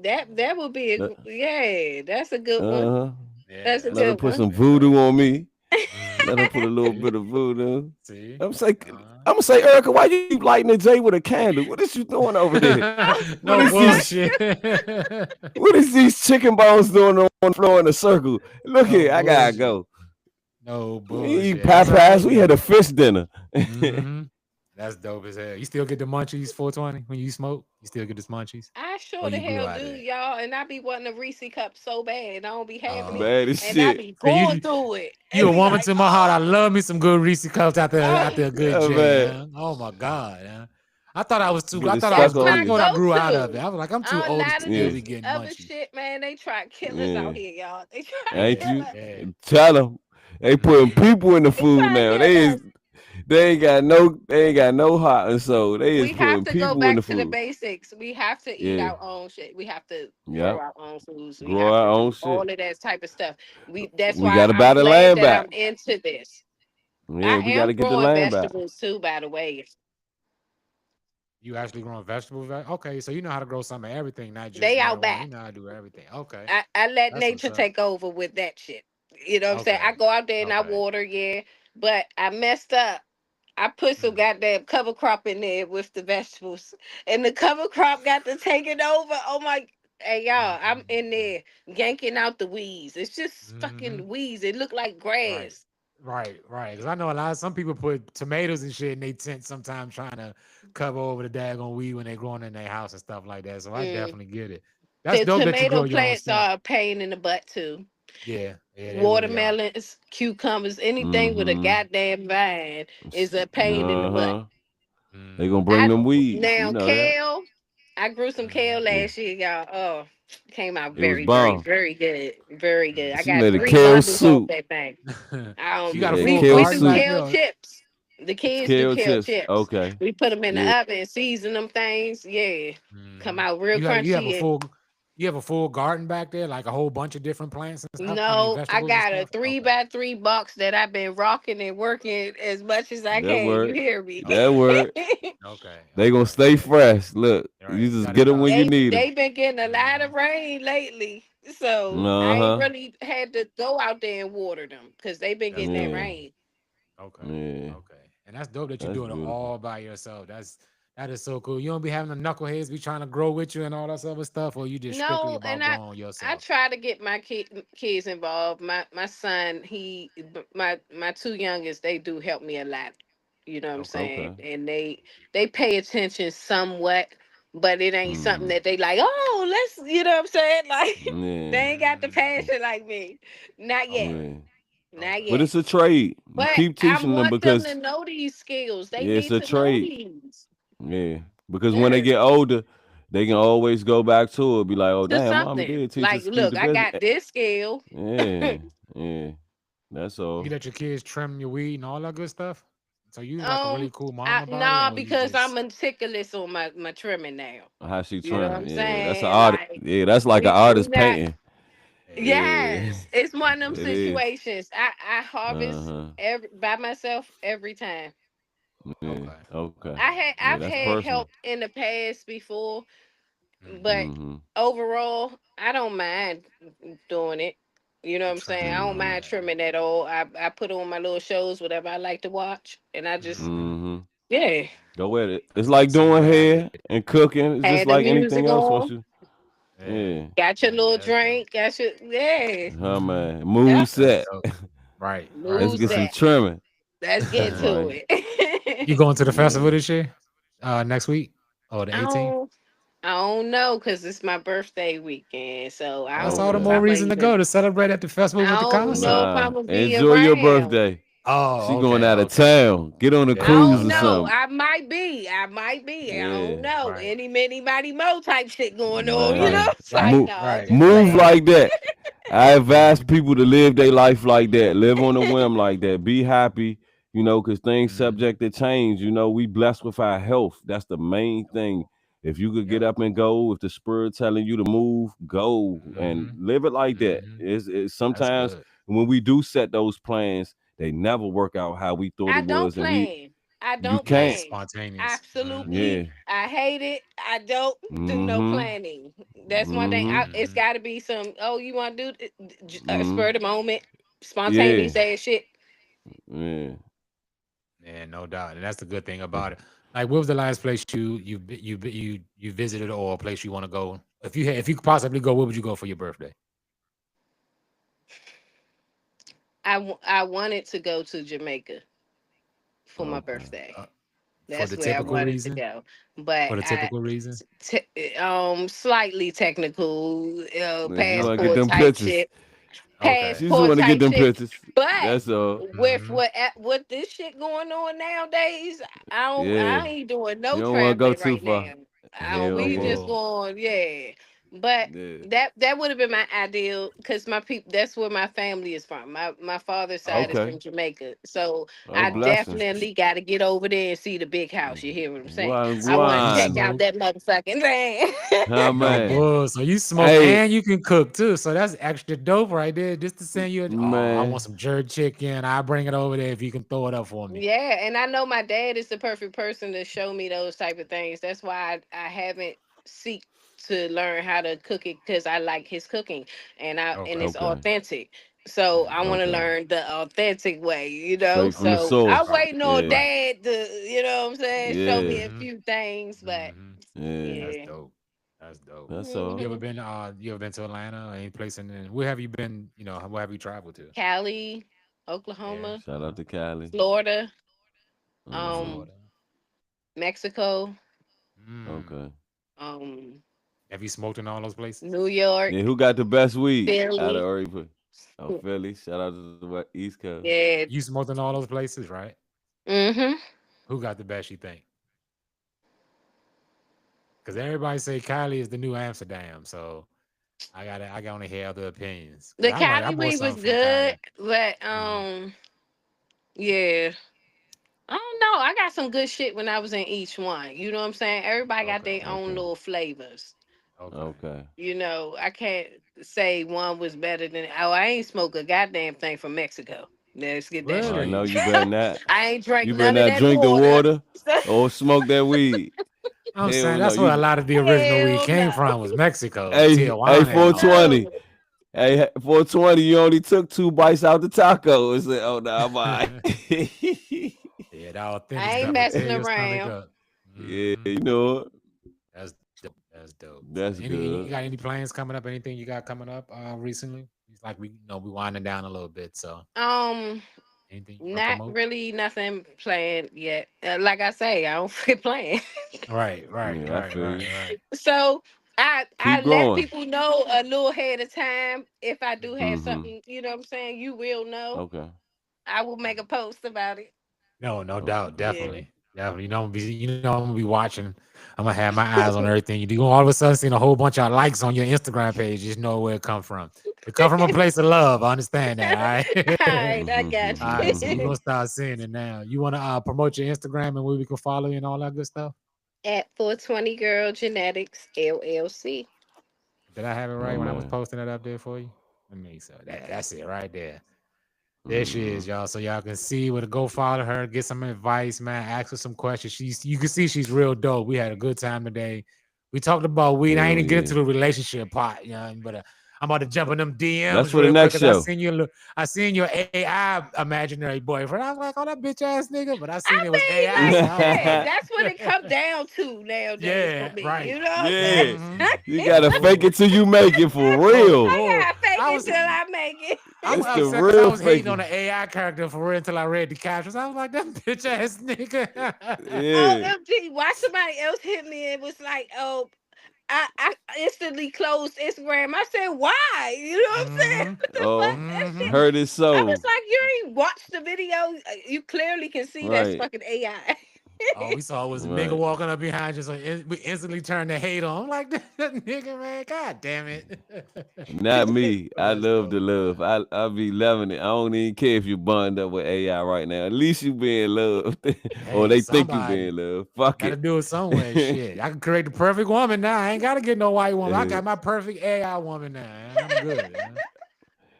that would be a Uh yeah. That's a good one. huh. Yeah, That's a Let her good put one. some dope. voodoo on me. Mhm. Let her put a little bit of voodoo. See? I'm gonna say, Erica, why you keep lighting the J with a candle? What is you doing over there? No What is bullshit. What is these chicken bones doing on the floor in a circle? Look No here, I gotta bullshit. go. No We ain't eat bullshit. That's all Popeyes. right, We had though. a fish dinner. Mhm. That's dope as hell. You still get the munchies 420 when you smoke? You still get the munchies? I Or sure the you grew hell out of do, it? y'all. And I be wanting a Reese cup so bad. And I don't be having it. Bad as And I shit. be So you going through it. you And a be woman like, to my heart. I love me some good Reese cups after a good Oh, J. man. Huh? Oh my God. Huh? I thought I was too. Get I it thought I was. stuck that's on I my you. thought I grew out of go-to. it. I was like, I'm too old Not to of still Yeah, be this getting other munchies. shit, man. They try to kill us yeah. out here, y'all. They try to Ain't kill you? us. Yeah. Tell them they putting Mhm. people in the They food try to now. kill us. They ain't got no heart and soul. They is We have putting to go people in the back to the food. basics. We have to eat Yeah. our own shit. We have to grow Yep. our own foods. We Grow have our to own do all shit. of that type of stuff. That's We why gotta I'm buy the glad land that back. I'm into this. Yeah, I we am gotta get the growing land back. vegetables too, by the way. You actually growing vegetables? Okay, so you know how to grow some of everything, not just They out marijuana. You back. know how to do everything. Okay, I let that's what's nature up. take over with that shit. You know what I'm saying? I Okay, go out there and I okay. water, yeah, but I messed up. I put some Mm, goddamn cover crop in there with the vegetables, and the cover crop got to take it over. Oh my, hey y'all, I'm in there yanking out the weeds. It's just mm-hmm. fucking weeds. It look like Right. grass. Right. Because I know a lot of some people put tomatoes and shit in they tent sometimes trying to cover over the daggone weed when they growing in their house and stuff like that. So I Mm. definitely get it. That's The dope that you tomato grow your own plants stuff. are a pain in the butt too. Yeah, they really are. Watermelons, cucumbers, anything with a Mm-hmm. goddamn vine is a pain in the butt. Uh-huh. They gonna Mm-hmm. bring I them weeds. You now know that. kale. I grew some kale Yeah. last year, y'all. Oh, came out It was very, very, bomb. very good, very good. I She got made a 3 kale bundles off soup. that thing. You got a Yeah, full kale We garden do soup. back kale there? chips. The kids do Kale kale chips. chips. Okay. We put them in the Yeah. oven, season them things. Yeah, come Mhm. out real You have a crunchy. full garden back there, like a whole bunch of different plants and stuff. I mean No, I vegetables and got a stuff. three Okay. by three box that I've been rocking and working as much as I That can. You work. hear me? That work. Okay. They gonna Okay. stay fresh. Look, All right. you You just gotta get them when you need them. They been getting a lot Mhm. of rain lately, so I ain't Uh-huh. really had to go out there and water them because they been That's getting that dope. Yeah. rain. Okay. Yeah. Okay. And that's dope that you That's do it beautiful. all by yourself. That is so cool. You don't be having the knuckleheads be trying to grow with you and all that other stuff, or you just strictly No, about and I growing I yourself. try to get my kids involved. My son, my two youngest, they do help me a lot. You know what I'm Okay. saying? Okay. And they pay attention somewhat, but it ain't something Mm. that they like. Oh, let's, you know what I'm saying? Like they Yeah. ain't got the Mm, passion like me. Not yet. okay. Yeah. Not Okay. But yet. it's a trade. You But keep I teaching them want them to because know these skills. They yeah, it's need a to know trade. these. Yeah. Because when they Yeah. get older, they can always go back to it. Be like, oh To damn, mommy something. did teach Like, us to keep look, the I business. got this skill. Yeah. Yeah. That's You all. let your kids trim your weed and all that good stuff. So you like a really Um, cool mom about it, nah, or you because I'm just meticulous on my trimming now. How she You know what trim. I'm Yeah. That's an saying? art. Like Yeah, that's like an we artist not. painting. yeah. Yeah. Yes, it's one of them It is. situations. I harvest Uh-huh. every by myself every time. Yeah. Okay. Okay. Yeah, I've that's had personal. help in the past before, Mm-hmm. but Mm-hmm. overall, I don't mind doing it. You know what The I'm saying? trimming I and don't all Mm-hmm. mind that. trimming at all. I put on my little shows, whatever I like to watch, and I just Mm-hmm. Mm-hmm. yeah Go at it. It's like See doing where I hair get it. and cooking. It's just had the like anything music else. Once on. you, Yeah. yeah, Got your little That's dope. drink. Got your yeah. huh, Mm-hmm. man. Move Yep. That's set. dope. Right. Let's Lose get some that. trimming. Let's get to Right. You it. going to the festival Yeah. this year? Next week? Or the I 18th? don't I don't know because it's my birthday weekend, so I That's don't all the know if Okay. more I'm gonna reason to even. go to celebrate at the festival I with the don't know concert. if I'm Nah. gonna be Enjoy your around. birthday. She Oh, going okay, out of okay. town. Get on a I Yeah, cruise don't or know. something. understood. I might be. I might be. I don't Yeah. know. Right, Any, many, mighty mo type shit going on. You know, Man. it's like right, Move no, I'm right, just move playing. right. like that. I advise Mm-hmm. people to live their life like that. Live on a whim like that. Be happy, because things Mm-hmm. subject to change. We blessed with our health. That's the main thing. If you could get Yep. up and go, if the spirit telling you to move, go and Mm-hmm. live it like that. Mm-hmm. It's That's sometimes good. when we do set those plans, they never work out how we thought I it don't was, and plan. I you don't Yeah, it's can't. plan. spontaneous. Mm-hmm. Absolutely. Yeah. I hate it. I don't do no Mm-hmm. planning. That's one thing. Mm-hmm. It's Mm-hmm. got to be some, oh, you want to do Mm-hmm. spur of the moment, Yeah. spontaneous ass shit. Yeah. Yeah, no doubt. And that's the good thing about it. Like, what was the last place you visited or a place you want to go? If you could possibly go, where would you go for your birthday? I wanted to go to Jamaica for my Okay. birthday. Uh, for That's the where I typical wanted to reason? go. But For the typical reason? slightly technical, Man, she want to get Okay. passport them type pictures. shit. Okay. She just Passport want to get type them shit. pictures. But That's all. with Mm-hmm. what this shit going on nowadays, Yeah. I ain't doing You no don't want to go traveling too right far. now. Hell No We yeah. just bull. going, yeah. But Yeah. that would have been my ideal because my people, that's where my family is from. My father's side is Okay. from Jamaica. So Oh, I blessings. definitely got to get over there and see the big house. You hear what I'm saying? I want to You check Wagwan. out smoke? that motherfucking thing. Huh, No man. bull. So you smoke Hey, and you can cook too. So that's extra dope right there. Just to send you, I want man. some jerk chicken. I bring it over there if you can throw it up for me. Yeah, and I know my dad is the perfect person to show me those type of things. That's why I haven't seek to learn how to cook it because I like his cooking and Okay. it's Okay. authentic. So I want to Okay. learn the authentic way, Straight from the So I'm source. Right. waiting on Yeah. Right. dad to, what I'm saying, show me Yeah. a Mm-hmm. few things, but Mm-hmm. Yeah. That's yeah. dope. That's dope. That's all. You ever hmm been? You ever been to Atlanta or any place where have you been? Where have you traveled to? Cali, Yeah. Oklahoma, Shout out to Cali. Florida, Mm-hmm. um, Florida. Mexico, Mm. Okay. um, Have you smoked in all those places? New Yeah, York, who got the best weed out of Philly. everybody? Oh, Philly. Shout out to the East Coast. Yeah. You smoked in all those places, right? hmm Who got the best? You think? Because everybody say Cali is the new Amsterdam. So I got to hear other opinions. Cause The I Cali bought weed was something from good, Cali. but Mhm. yeah. I don't know. I got some good shit when I was in each one. You know what I'm saying? Everybody got Okay. their own Okay. little flavors. Okay. Okay. I can't say one was better than I ain't smoke a goddamn thing from Mexico. Let's get that I straight. know Really? you better not. I ain't drank You better none of not that drink the water. water or smoke that weed. I'm Hell saying no. that's where a lot of the original weed Hell came no. from was Mexico, Hey, Tijuana, and all that. 420. No. Hey, 420, you only took 2 bites out the taco. It's like, oh, no, I'm all right. Yeah, that authentic I ain't stuff will tear messing your stomach around. up. Yeah, Hmm. you know it. That's dope. That's dope. So, That's you good. got any plans coming up? Anything you got coming up recently? It's like we winding down a little bit. So, Um, anything you want to Not promote? really nothing planned yet. Like I say, I don't fit playing. Right, right, Yeah, I right, feel right, you. right. So I Keep let growing. people know a little ahead of time if I do have Mm-hmm. something, you know what I'm saying, you will know. Okay. I will make a post about it. No, no doubt, Okay. Yeah. definitely, definitely. I'm gonna be watching. I'm gonna have my eyes on everything you do. All of a sudden, seeing a whole bunch of likes on your Instagram page, just know where it come from. It come from a place of love. I understand that. All right. All right, I got All right. So we're you. gonna start seeing it now. You wanna promote your Instagram and where we can follow you and all that good stuff? At 420 Girl Genetics LLC. Did I have it Oh, right when I was man. posting it up there for you? Let me so that's it right there. There she Mm-hmm. is, y'all. So y'all can see where to go follow her, get some advice, man. Ask her some questions. You can see she's real dope. We had a good time today. We talked about weed. I ain't Hell even get yeah. into the relationship part, but I'm about to jump in them That's DMs for the real quick next because show. I seen your AI imaginary boyfriend. I was like, oh, that bitch ass nigga, but I seen it was I AI. mean, So like, I was yeah, like, that's what it comes down to nowadays for yeah, me. right. You know what I'm Yeah. Hmm. saying? You gotta fake Oh, it till you make it for oh, real. I oh. gotta fake I it was till I make it. I'm It's the upset because I real was hating on faking. the AI character for real until I read the captions. I was like, that bitch ass nigga. Yeah. OMG, why somebody else hit me and was like, oh, I instantly closed Instagram. I said, why? You know what I'm saying? Hmm. What the fuck? Oh, That shit. Hmm. heard it I was so. like, you ain't watched the video. You clearly can see that's Right. fucking AI. All we saw was a nigga Right. walking up behind you, so we instantly turned the hate on. I'm like, that nigga, man, god damn it. Not me. But I that's love the dope, love. man. I be loving it. I don't even care if you bond up with AI right now. At least you being loved. Or Hey, they think you somebody being loved. Fuck gotta it. do it somewhere. Shit, I can create the perfect woman now. I ain't gotta get no white woman. I got my perfect AI woman now. Man. I'm good. Man.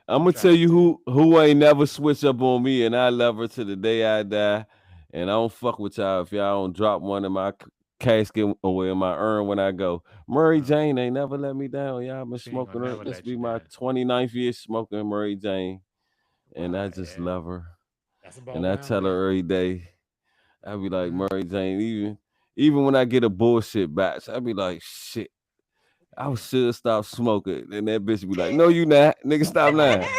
I'm I'm gonna tell trying to you tell you. who ain't never switch up on me, and I love her to the day I die. And I don't fuck with y'all if y'all don't drop one in my casket or in my urn when I go. Murray Uh, Jane ain't never let me down. Y'all been she ain't gonna smoking her. never This let you be my down. 29th year smoking Murray Jane, and Wow, I just yeah, love her. that's And about I where I'm tell her at. every day. I be like Mhm. Murray Jane, even when I get a bullshit batch, I be like, shit. I should stop smoking. And that bitch be like, no, you not. Nigga, stop lying.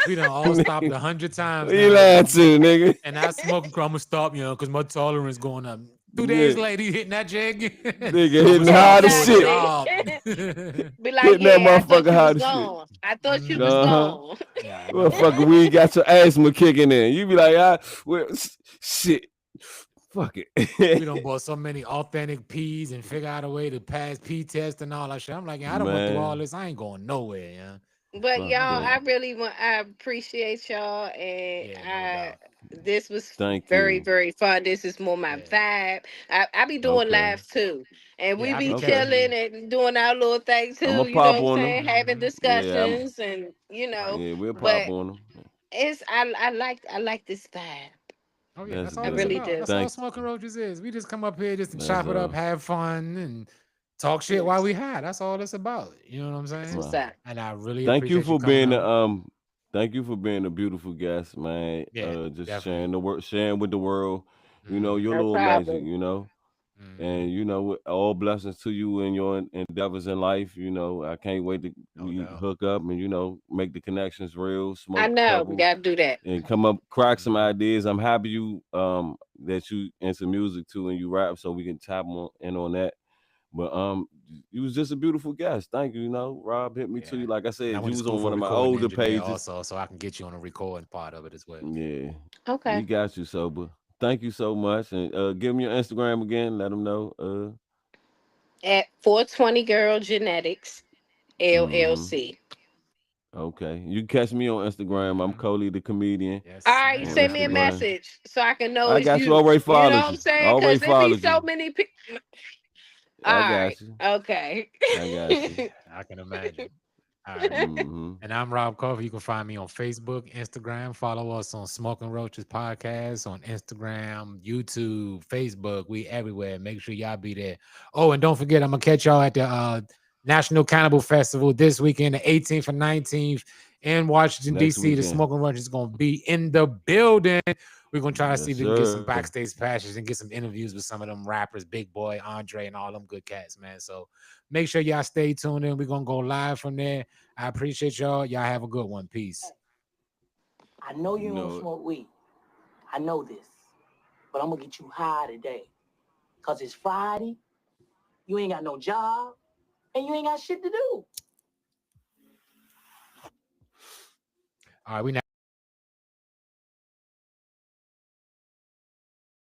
We done all stopped 100 times You now, lying and to, nigga. and I smoking. I'm gonna stop, because my tolerance going up. 2 days Yeah. later, you hitting that jig again. Nigga I'm gonna hitting stop hard as for a shit. Exactly. job. Be like, Hitting that yeah, I thought motherfucker you was hard as shit. gone. I thought you was Mhm. Uh-huh. gone. Yeah, I know, Motherfucker, right? we got your asthma kicking in. You be like, well, shit. Fuck it. We done bought so many authentic P's and figure out a way to pass P test and all that shit. I'm like, I done went through all Man, this. I ain't going nowhere, yeah. But fuck y'all, that. I appreciate y'all, and Yeah, no doubt. this was Thank very, you. very fun. This is more my Yeah. vibe. I be doing Okay. lives too, and we Yeah, I be be Okay. catching chilling you. and doing our little thing I'm gonna too. You know pop what I'm on saying? them. Having Yeah, discussions, and Right. yeah, we'll pop but on them. I like this vibe. Oh yeah, That's that's all I it's good. really about. do. That's all Thank Smoking Roaches is. We just come up here just to That's chop it up, all. have fun, and talk shit while we high. That's all it's about. You know what I'm That's saying? what's Wow. up. And I really Thank you appreciate you for coming being on. thank you for being a beautiful guest, man. Yeah, Just definitely. sharing with the world. You know, Mm-hmm. your No little magic, problem. you know. Mm-hmm. And you know, all blessings to you and your endeavors in life. You know, I can't wait to No we doubt. hook up and make the connections real, I smoke a know we couple, gotta do that. and come up, crack some Mm-hmm. ideas. I'm happy you that you into music too and you rap, so we can tap in on that. But you was just a beautiful guest. Thank you. You know, Rob hit me to Yeah. you. Like I And I said, went you to was school on for one a of my recording older engineer pages. also, so I can get you on the recording part of it as well. Yeah, we Okay. got you, sober. Thank you so much, and give me your Instagram again. Let them know. At 420 Girl Genetics Mm-hmm. LLC. Okay, you can catch me on Instagram. I'm Mm-hmm. Coley the comedian Yes, All right, on sir. send me a Instagram. message so I can know I it's got you. you. Already You know followed what I'm you. I saying? already Because there be followed so you. many people. All I right. got you. Okay. I got you. I can imagine. All right. Mm-hmm. And I'm Rob Coffey. You can find me on Facebook, Instagram. Follow us on Smoking Roaches Podcast on Instagram, YouTube, Facebook. We everywhere. Make sure y'all be there. Oh, and don't forget, I'm gonna catch y'all at the National Cannibal Festival this weekend, the 18th and 19th in Washington, Next D.C. The weekend. Smoking Roaches is gonna be in the building. We're gonna try to see Yes, if we can get some sir. backstage passes and get some interviews with some of them rappers, Big Boy, Andre, and all them good cats, man. So make sure y'all stay tuned in. We're gonna go live from there. I appreciate y'all. Y'all have a good one. Peace. I know you You don't know, smoke weed. I know this. But I'm gonna get you high today. Cause it's Friday, you ain't got no job, and you ain't got shit to do. All right, we now